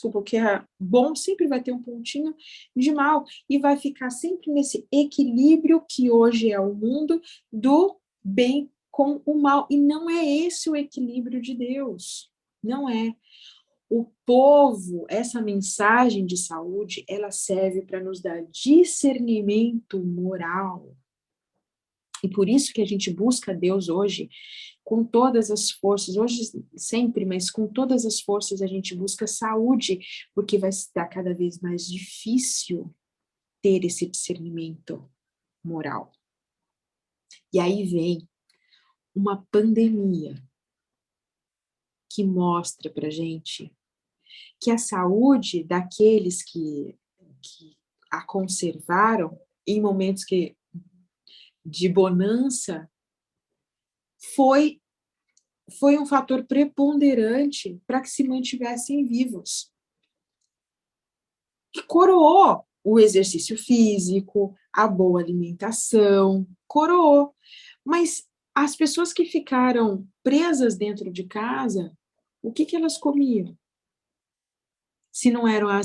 o que é bom sempre vai ter um pontinho de mal e vai ficar sempre nesse equilíbrio que hoje é o mundo do bem com o mal. E não é esse o equilíbrio de Deus. Não é. o povo, essa mensagem de saúde, ela serve para nos dar discernimento moral. E por isso que a gente busca Deus hoje com todas as forças, hoje sempre, mas com todas as forças a gente busca saúde, porque vai estar cada vez mais difícil ter esse discernimento moral. E aí vem uma pandemia que mostra para gente que a saúde daqueles que a conservaram em momentos de bonança foi um fator preponderante para que se mantivessem vivos. Que coroou o exercício físico, a boa alimentação, coroou. Mas as pessoas que ficaram presas dentro de casa, o que elas comiam? Se não eram a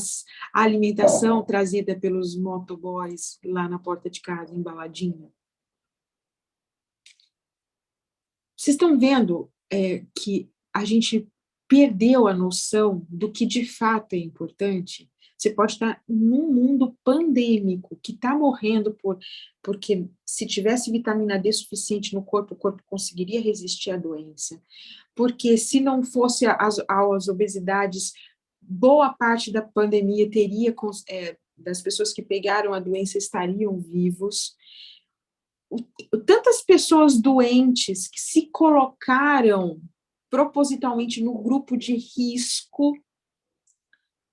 alimentação trazida pelos motoboys lá na porta de casa, embaladinha. Vocês estão vendo que a gente perdeu a noção do que de fato é importante? Você pode estar num mundo pandêmico, que está morrendo porque se tivesse vitamina D suficiente no corpo, o corpo conseguiria resistir à doença. Porque se não fosse as obesidades, boa parte da pandemia das pessoas que pegaram a doença estariam vivos. Tantas pessoas doentes que se colocaram propositalmente no grupo de risco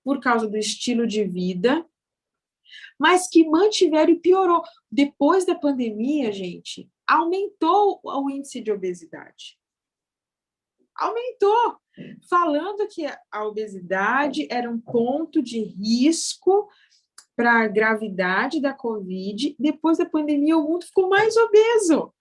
por causa do estilo de vida, mas que mantiveram e piorou. Depois da pandemia, gente, aumentou o índice de obesidade. Aumentou, falando que a obesidade era um ponto de risco para a gravidade da Covid. Depois da pandemia, o mundo ficou mais obeso.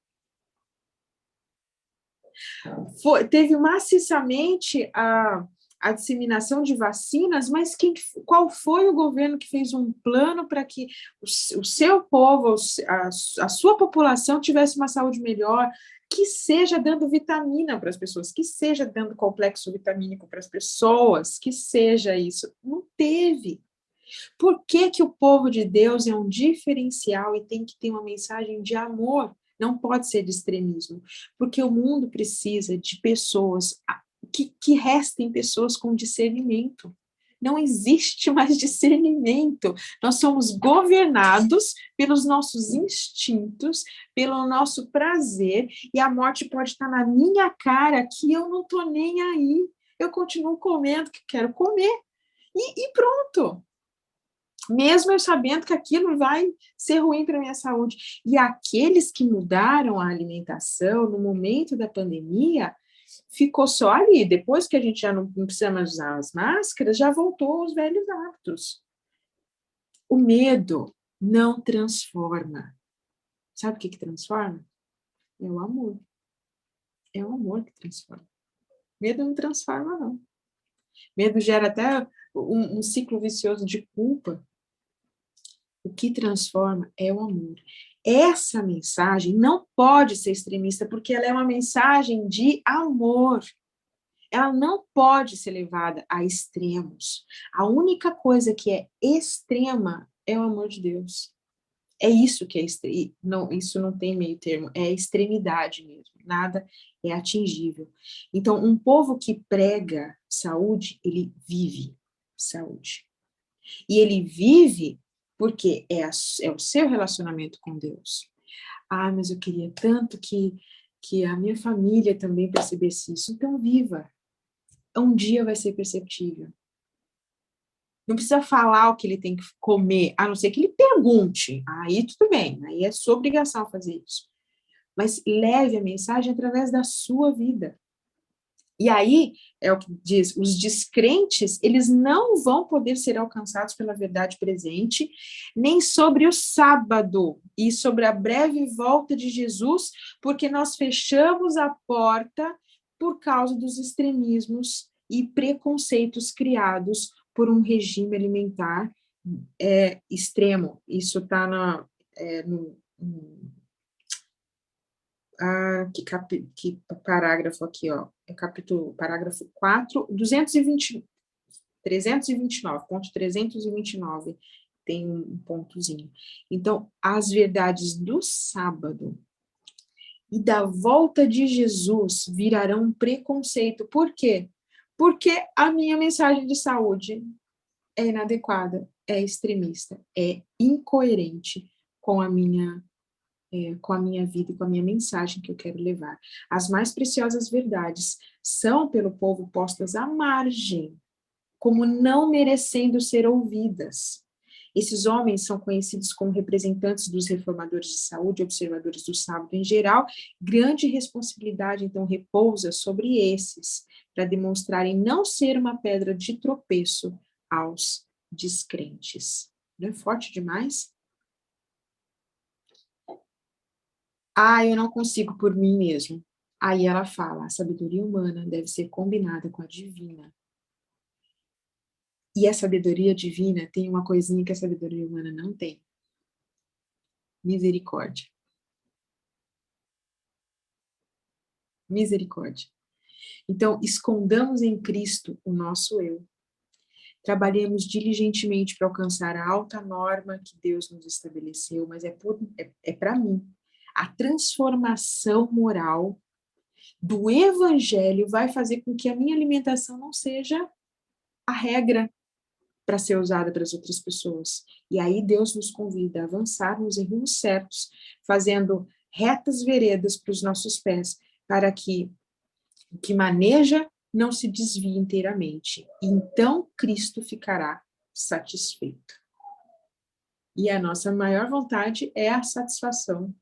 Teve maciçamente a disseminação de vacinas, mas qual foi o governo que fez um plano para que o seu povo, a sua população tivesse uma saúde melhor, que seja dando vitamina para as pessoas, que seja dando complexo vitamínico para as pessoas, que seja isso? Não teve. Por que o povo de Deus é um diferencial e tem que ter uma mensagem de amor? Não pode ser de extremismo, porque o mundo precisa de pessoas, que restem pessoas com discernimento. Não existe mais discernimento. Nós somos governados pelos nossos instintos, pelo nosso prazer, e a morte pode estar na minha cara que eu não estou nem aí. Eu continuo comendo o que quero comer. E pronto. Mesmo eu sabendo que aquilo vai ser ruim para a minha saúde. E aqueles que mudaram a alimentação no momento da pandemia, ficou só ali. Depois que a gente já não precisa mais usar as máscaras, já voltou aos velhos hábitos. O medo não transforma. Sabe o que transforma? É o amor. É o amor que transforma. Medo não transforma, não. Medo gera até um ciclo vicioso de culpa. O que transforma é o amor. Essa mensagem não pode ser extremista, porque ela é uma mensagem de amor. Ela não pode ser levada a extremos. A única coisa que é extrema é o amor de Deus. É isso que é extremo. Não, isso não tem meio termo, é extremidade mesmo. Nada é atingível. Então, um povo que prega saúde, ele vive saúde. E ele vive porque é o seu relacionamento com Deus. Ah, mas eu queria tanto que a minha família também percebesse isso. Então, viva. Um dia vai ser perceptível. Não precisa falar o que ele tem que comer, a não ser que ele pergunte. Aí tudo bem, aí é sua obrigação fazer isso. Mas leve a mensagem através da sua vida. E aí, é o que diz, os descrentes, eles não vão poder ser alcançados pela verdade presente, nem sobre o sábado e sobre a breve volta de Jesus, porque nós fechamos a porta por causa dos extremismos e preconceitos criados por um regime alimentar extremo. Isso está que parágrafo aqui, ó, parágrafo 4, 220, 329, ponto 329, tem um pontozinho. Então, as verdades do sábado e da volta de Jesus virarão um preconceito. Por quê? Porque a minha mensagem de saúde é inadequada, é extremista, é incoerente com a minha vida e com a minha mensagem que eu quero levar. As mais preciosas verdades são pelo povo postas à margem, como não merecendo ser ouvidas. Esses homens são conhecidos como representantes dos reformadores de saúde, observadores do sábado em geral. Grande responsabilidade, então, repousa sobre esses, para demonstrarem não ser uma pedra de tropeço aos descrentes. Não é forte demais? Eu não consigo por mim mesmo. Aí ela fala, a sabedoria humana deve ser combinada com a divina. E a sabedoria divina tem uma coisinha que a sabedoria humana não tem. Misericórdia. Misericórdia. Então, escondamos em Cristo o nosso eu. Trabalhemos diligentemente para alcançar a alta norma que Deus nos estabeleceu, mas é para mim. A transformação moral do evangelho vai fazer com que a minha alimentação não seja a regra para ser usada para as outras pessoas. E aí Deus nos convida a avançarmos em rumos certos, fazendo retas veredas para os nossos pés, para que o que maneja não se desvie inteiramente. Então Cristo ficará satisfeito. E a nossa maior vontade é a satisfação.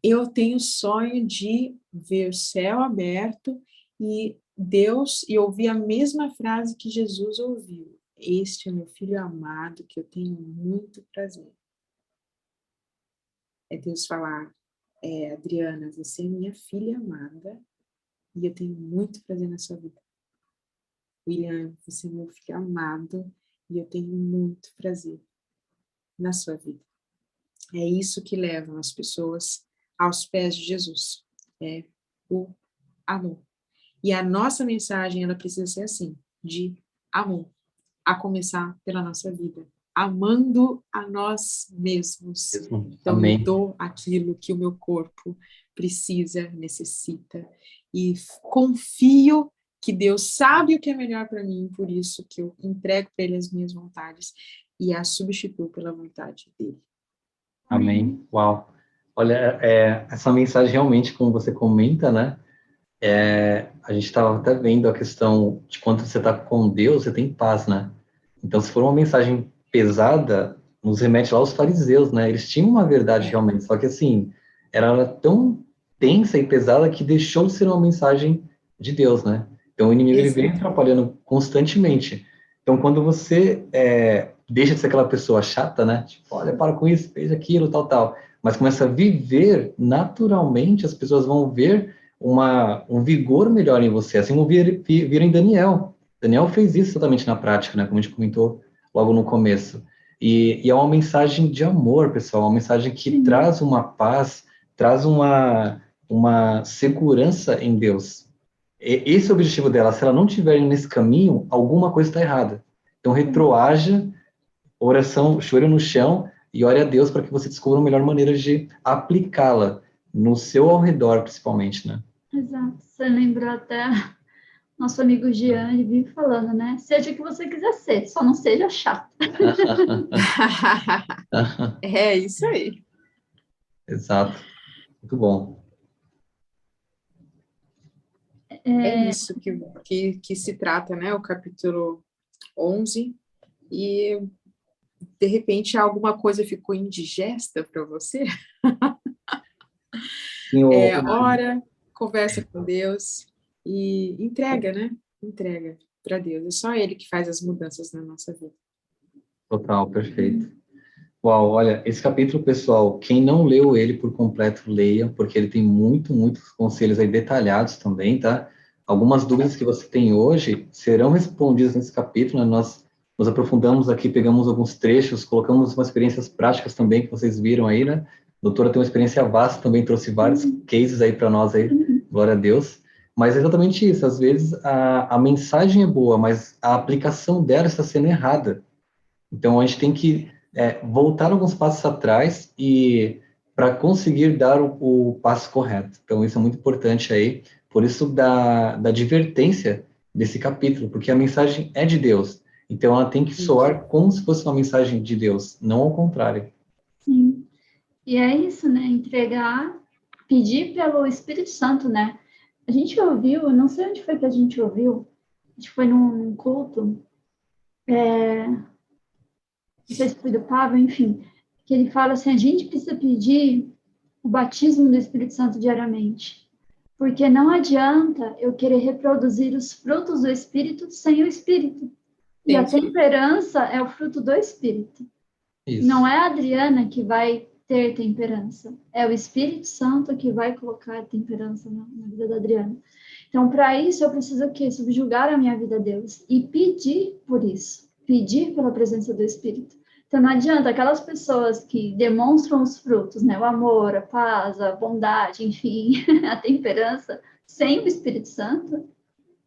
Eu tenho sonho de ver o céu aberto e Deus, e ouvir a mesma frase que Jesus ouviu. Este é meu filho amado, que eu tenho muito prazer. É Deus falar, Adriana, você é minha filha amada, e eu tenho muito prazer na sua vida. William, você é meu filho amado, e eu tenho muito prazer na sua vida. É isso que leva as pessoas aos pés de Jesus. É o amor. E a nossa mensagem, ela precisa ser assim, de amor, a começar pela nossa vida, amando a nós mesmos. Então, Amém. eu dou aquilo que o meu corpo precisa, necessita, e confio que Deus sabe o que é melhor para mim, por isso que eu entrego para Ele as minhas vontades e as substituo pela vontade dEle. Amém. Uau. Olha, essa mensagem realmente, como você comenta, né? A gente estava até vendo a questão de quando você está com Deus, você tem paz, né? Então, se for uma mensagem pesada, nos remete lá aos fariseus, né? Eles tinham uma verdade realmente, só que assim, era tão tensa e pesada que deixou de ser uma mensagem de Deus, né? Então, o inimigo ele vem atrapalhando constantemente. Então, quando você deixa de ser aquela pessoa chata, né? Tipo, olha, para com isso, fez aquilo, tal, tal. Mas começa a viver naturalmente, as pessoas vão ver um vigor melhor em você, assim como viram em Daniel. Daniel fez isso totalmente na prática, né, como a gente comentou logo no começo. E é uma mensagem de amor, pessoal, uma mensagem que traz uma paz, traz uma segurança em Deus. Esse é o objetivo dela. Se ela não estiver indo nesse caminho, alguma coisa está errada. Então, retroaja, oração, chore no chão e ore a Deus para que você descubra a melhor maneira de aplicá-la no seu ao redor, principalmente, né? Exato. Você lembrou até nosso amigo Jean, ele vive falando, né? Seja o que você quiser ser, só não seja chato. É isso aí. Exato. Muito bom. É isso que se trata, né? O capítulo 11. E, de repente, alguma coisa ficou indigesta para você? Sim, Ora, conversa com Deus e entrega, né? Entrega para Deus. É só Ele que faz as mudanças na nossa vida. Total, perfeito. Uau, olha, esse capítulo, pessoal, quem não leu ele por completo, leia, porque ele tem muitos conselhos aí detalhados também, tá? Algumas dúvidas que você tem hoje serão respondidas nesse capítulo, né? Nós nos aprofundamos aqui, pegamos alguns trechos, colocamos umas experiências práticas também que vocês viram aí, né? A doutora tem uma experiência vasta, também trouxe vários cases aí para nós aí, glória a Deus. Mas é exatamente isso, às vezes a mensagem é boa, mas a aplicação dela está sendo errada. Então a gente tem que voltar alguns passos atrás e para conseguir dar o passo correto. Então isso é muito importante aí, por isso da advertência desse capítulo, porque a mensagem é de Deus. Então ela tem que Isso. soar como se fosse uma mensagem de Deus, não ao contrário. Sim. E é isso, né? Entregar, pedir pelo Espírito Santo, né? A gente ouviu, eu não sei onde foi que a gente ouviu, a gente foi num culto, não sei se foi do Pablo, enfim, que ele fala assim, a gente precisa pedir o batismo do Espírito Santo diariamente. Porque não adianta eu querer reproduzir os frutos do Espírito sem o Espírito. E Tem a que temperança é o fruto do Espírito. Não Isso. é a Adriana que vai ter temperança, é o Espírito Santo que vai colocar temperança na vida da Adriana. Então, para isso, eu preciso o quê? Subjugar a minha vida a Deus e pedir por isso, pedir pela presença do Espírito. Então, não adianta aquelas pessoas que demonstram os frutos, né? O amor, a paz, a bondade, enfim, a temperança, sem o Espírito Santo,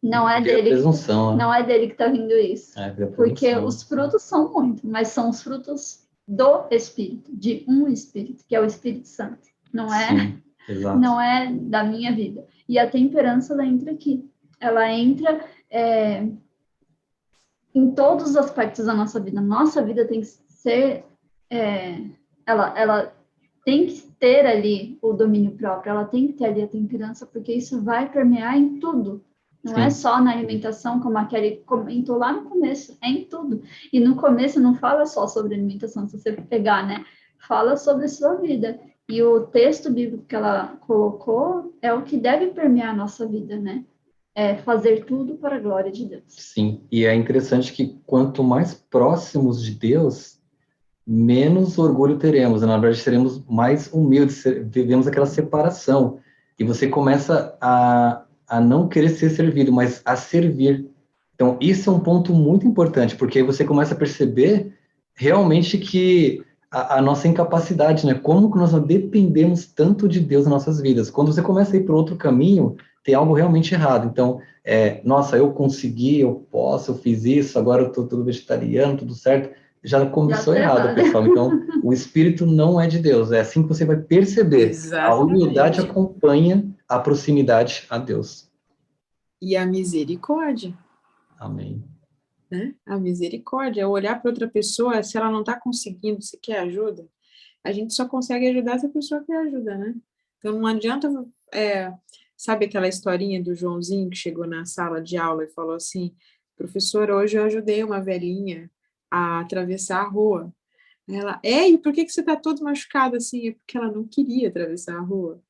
Vira presunção, não é dele que está vindo isso. vira Porque presunção. os frutos são muito, mas são os frutos do Espírito, de um Espírito, que é o Espírito Santo. Sim, exato. Não é da minha vida. E a temperança, ela entra aqui. Ela entra em todos os aspectos da nossa vida. Nossa vida tem que ser... ela tem que ter ali o domínio próprio, ela tem que ter ali a temperança, porque isso vai permear em tudo. Não é Sim. só na alimentação, como a Kelly comentou lá no começo, é em tudo. E no começo não fala só sobre alimentação, se você pegar, né? Fala sobre a sua vida. E o texto bíblico que ela colocou é o que deve permear a nossa vida, né? É fazer tudo para a glória de Deus. Sim, e é interessante que quanto mais próximos de Deus, menos orgulho teremos, né? Na verdade, seremos mais humildes, vivemos aquela separação, e você começa a não querer ser servido, mas a servir. Então, isso é um ponto muito importante, porque aí você começa a perceber realmente que a nossa incapacidade, né? Como que nós dependemos tanto de Deus nas nossas vidas. Quando você começa a ir para outro caminho, tem algo realmente errado. Então, nossa, eu consegui, eu posso, eu fiz isso, agora eu estou tudo vegetariano, tudo certo. Já Já começou tá errado, errado. pessoal. Então, o Espírito não é de Deus. É assim que você vai perceber. A humildade Exatamente. acompanha a proximidade a Deus. E a misericórdia, Amém. né? A misericórdia é olhar para outra pessoa, se ela não está conseguindo, se quer ajuda, a gente só consegue ajudar se a pessoa quer ajuda, né? Então não adianta, sabe aquela historinha do Joãozinho que chegou na sala de aula e falou assim, professor, hoje eu ajudei uma velhinha a atravessar a rua. Ela, e por que você está todo machucado assim? É porque ela não queria atravessar a rua.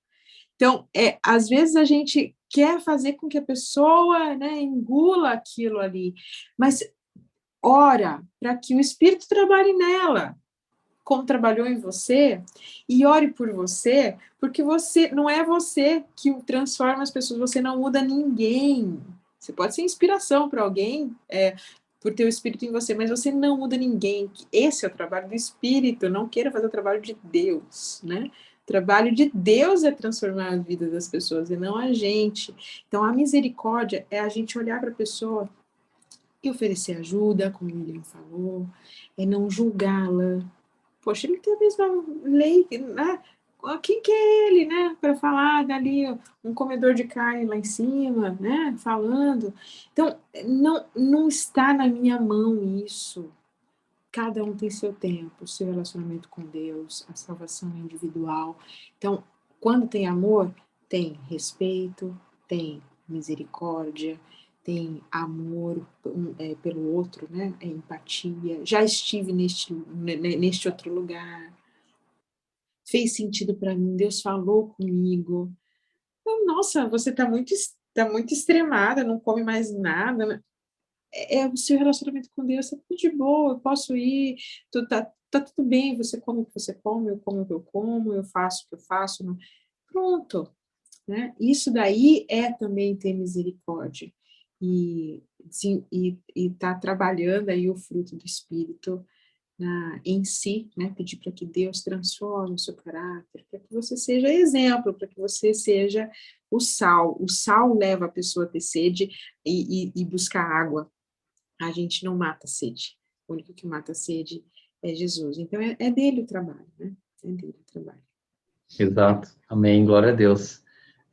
Então, às vezes a gente quer fazer com que a pessoa, né, engula aquilo ali, mas ora para que o Espírito trabalhe nela, como trabalhou em você, e ore por você, porque você não é você que transforma as pessoas, você não muda ninguém. Você pode ser inspiração para alguém, por ter o Espírito em você, mas você não muda ninguém. Esse é o trabalho do Espírito, não queira fazer o trabalho de Deus, né? O trabalho de Deus é transformar a vida das pessoas e não a gente. Então, a misericórdia é a gente olhar para a pessoa e oferecer ajuda, como o William falou, é não julgá-la. Poxa, ele tem a mesma lei, né? Quem que é ele, né? Para falar dali um comedor de carne lá em cima, né? Falando. Então, não está na minha mão isso. Cada um tem seu tempo, seu relacionamento com Deus, a salvação individual. Então, quando tem amor, tem respeito, tem misericórdia, tem amor pelo outro, né? É empatia. Já estive neste outro lugar. Fez sentido para mim, Deus falou comigo. Então, nossa, você tá muito extremada, não come mais nada, né? O seu relacionamento com Deus, tá tudo de boa, eu posso ir, tá tudo bem, você come o que você come, eu como o que eu como, eu faço o que eu faço, não. Pronto, né? Isso daí é também ter misericórdia e sim, e tá trabalhando aí o fruto do Espírito em si, né? Pedir para que Deus transforme o seu caráter, para que você seja exemplo, para que você seja o sal. O sal leva a pessoa a ter sede e buscar água. A gente não mata a sede. O único que mata a sede é Jesus. Então, é dele o trabalho, né? É dele o trabalho. Exato. Amém. Glória a Deus.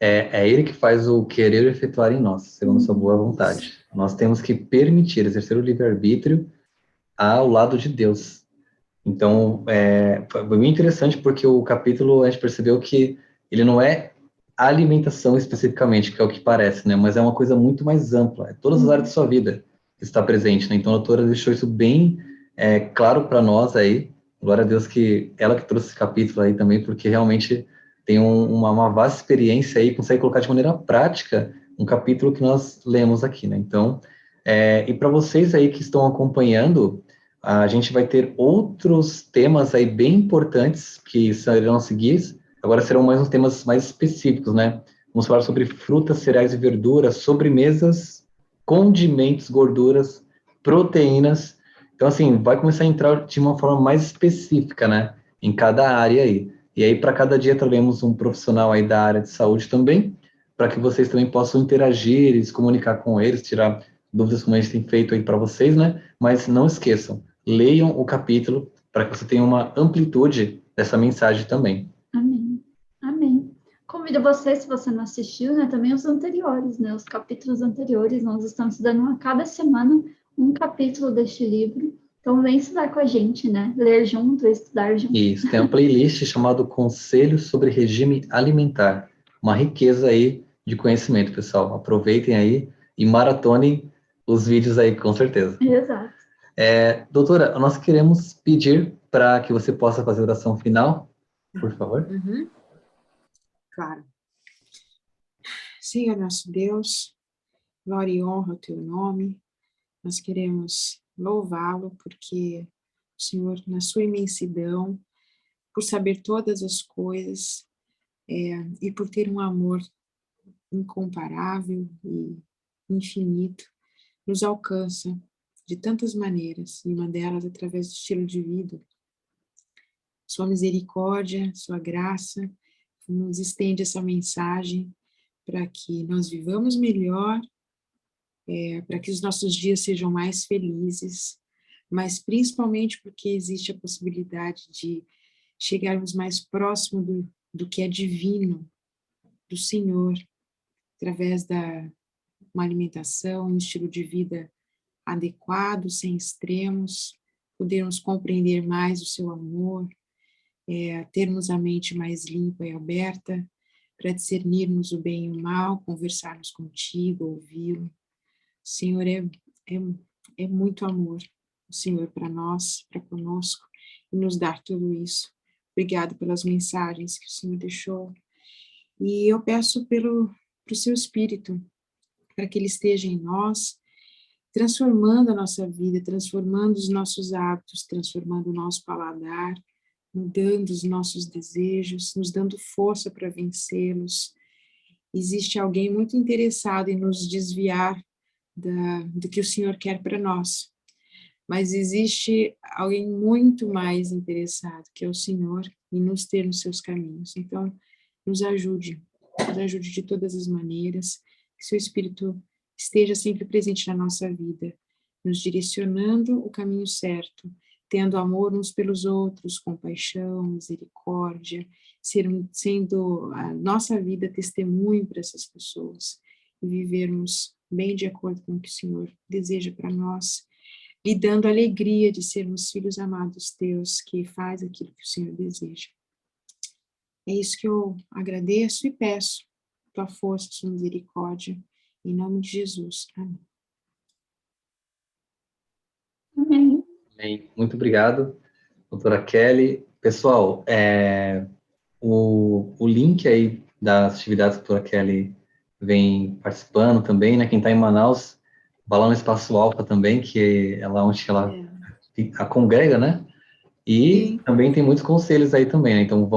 É Ele que faz o querer efetuar em nós, segundo sua boa vontade. Nós temos que permitir exercer o livre-arbítrio ao lado de Deus. Então, foi muito interessante porque o capítulo, a gente percebeu que ele não é alimentação especificamente, que é o que parece, né? Mas é uma coisa muito mais ampla. É todas as áreas da sua vida que está presente, né? Então, a autora deixou isso bem claro para nós aí. Glória a Deus que ela que trouxe esse capítulo aí também, porque realmente tem uma vasta experiência aí, consegue colocar de maneira prática um capítulo que nós lemos aqui, né? Então, e para vocês aí que estão acompanhando, a gente vai ter outros temas aí bem importantes que serão seguidos. Agora serão mais uns temas mais específicos, né? Vamos falar sobre frutas, cereais e verduras, sobremesas, condimentos, gorduras, proteínas. Então, assim, vai começar a entrar de uma forma mais específica, né? Em cada área aí. E aí, para cada dia, traremos um profissional aí da área de saúde também, para que vocês também possam interagir e se comunicar com eles, tirar dúvidas como a gente tem feito aí para vocês, né? Mas não esqueçam, leiam o capítulo para que você tenha uma amplitude dessa mensagem também. Amém. Amém. Convido você, se você não assistiu, né, também os anteriores, né, os capítulos anteriores. Nós estamos estudando a cada semana um capítulo deste livro. Então, vem estudar com a gente, né? Ler junto, estudar junto. Isso, tem uma playlist chamada Conselhos sobre Regime Alimentar. Uma riqueza aí de conhecimento, pessoal. Aproveitem aí e maratonem os vídeos aí, com certeza. Exato. Doutora, nós queremos pedir para que você possa fazer a oração final, por favor. Uhum. Claro. Senhor nosso Deus, glória e honra ao teu nome. Nós queremos louvá-lo porque o Senhor, na sua imensidão, por saber todas as coisas e por ter um amor incomparável e infinito, nos alcança de tantas maneiras, e uma delas através do estilo de vida. Sua misericórdia, sua graça, nos estende essa mensagem para que nós vivamos melhor, para que os nossos dias sejam mais felizes, mas principalmente porque existe a possibilidade de chegarmos mais próximo do que é divino, do Senhor, através da uma alimentação, um estilo de vida adequado, sem extremos, podermos compreender mais o seu amor, termos a mente mais limpa e aberta, para discernirmos o bem e o mal, conversarmos contigo, ouvi-lo. Senhor, é muito amor, o Senhor para nós, para conosco, e nos dar tudo isso. Obrigado pelas mensagens que o Senhor deixou. E eu peço pelo seu Espírito, para que Ele esteja em nós, transformando a nossa vida, transformando os nossos hábitos, transformando o nosso paladar, mudando os nossos desejos, nos dando força para vencê-los. Existe alguém muito interessado em nos desviar do que o Senhor quer para nós, mas existe alguém muito mais interessado, que é o Senhor, em nos ter nos seus caminhos. Então, nos ajude de todas as maneiras, que seu Espírito esteja sempre presente na nossa vida, nos direcionando o caminho certo, tendo amor uns pelos outros, compaixão, misericórdia, sendo a nossa vida testemunho para essas pessoas, e vivermos bem de acordo com o que o Senhor deseja para nós, lhe dando a alegria de sermos filhos amados teus, que faz aquilo que o Senhor deseja. É isso que eu agradeço e peço, tua força, sua misericórdia, em nome de Jesus. Amém. Amém. Bem, muito obrigado, doutora Kelly. Pessoal, o link aí das atividades que a doutora Kelly vem participando também, né? Quem está em Manaus, vai lá no Espaço Alfa também, que é lá onde ela a congrega, né? E também tem muitos conselhos aí também, né? Então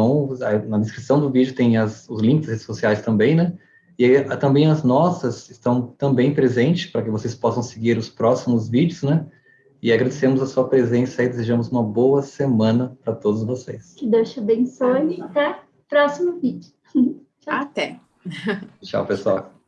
na descrição do vídeo tem os links das redes sociais também, né? E também as nossas estão também presentes para que vocês possam seguir os próximos vídeos, né? E agradecemos a sua presença e desejamos uma boa semana para todos vocês. Que Deus te abençoe. Até o próximo vídeo. Até! Tchau, pessoal.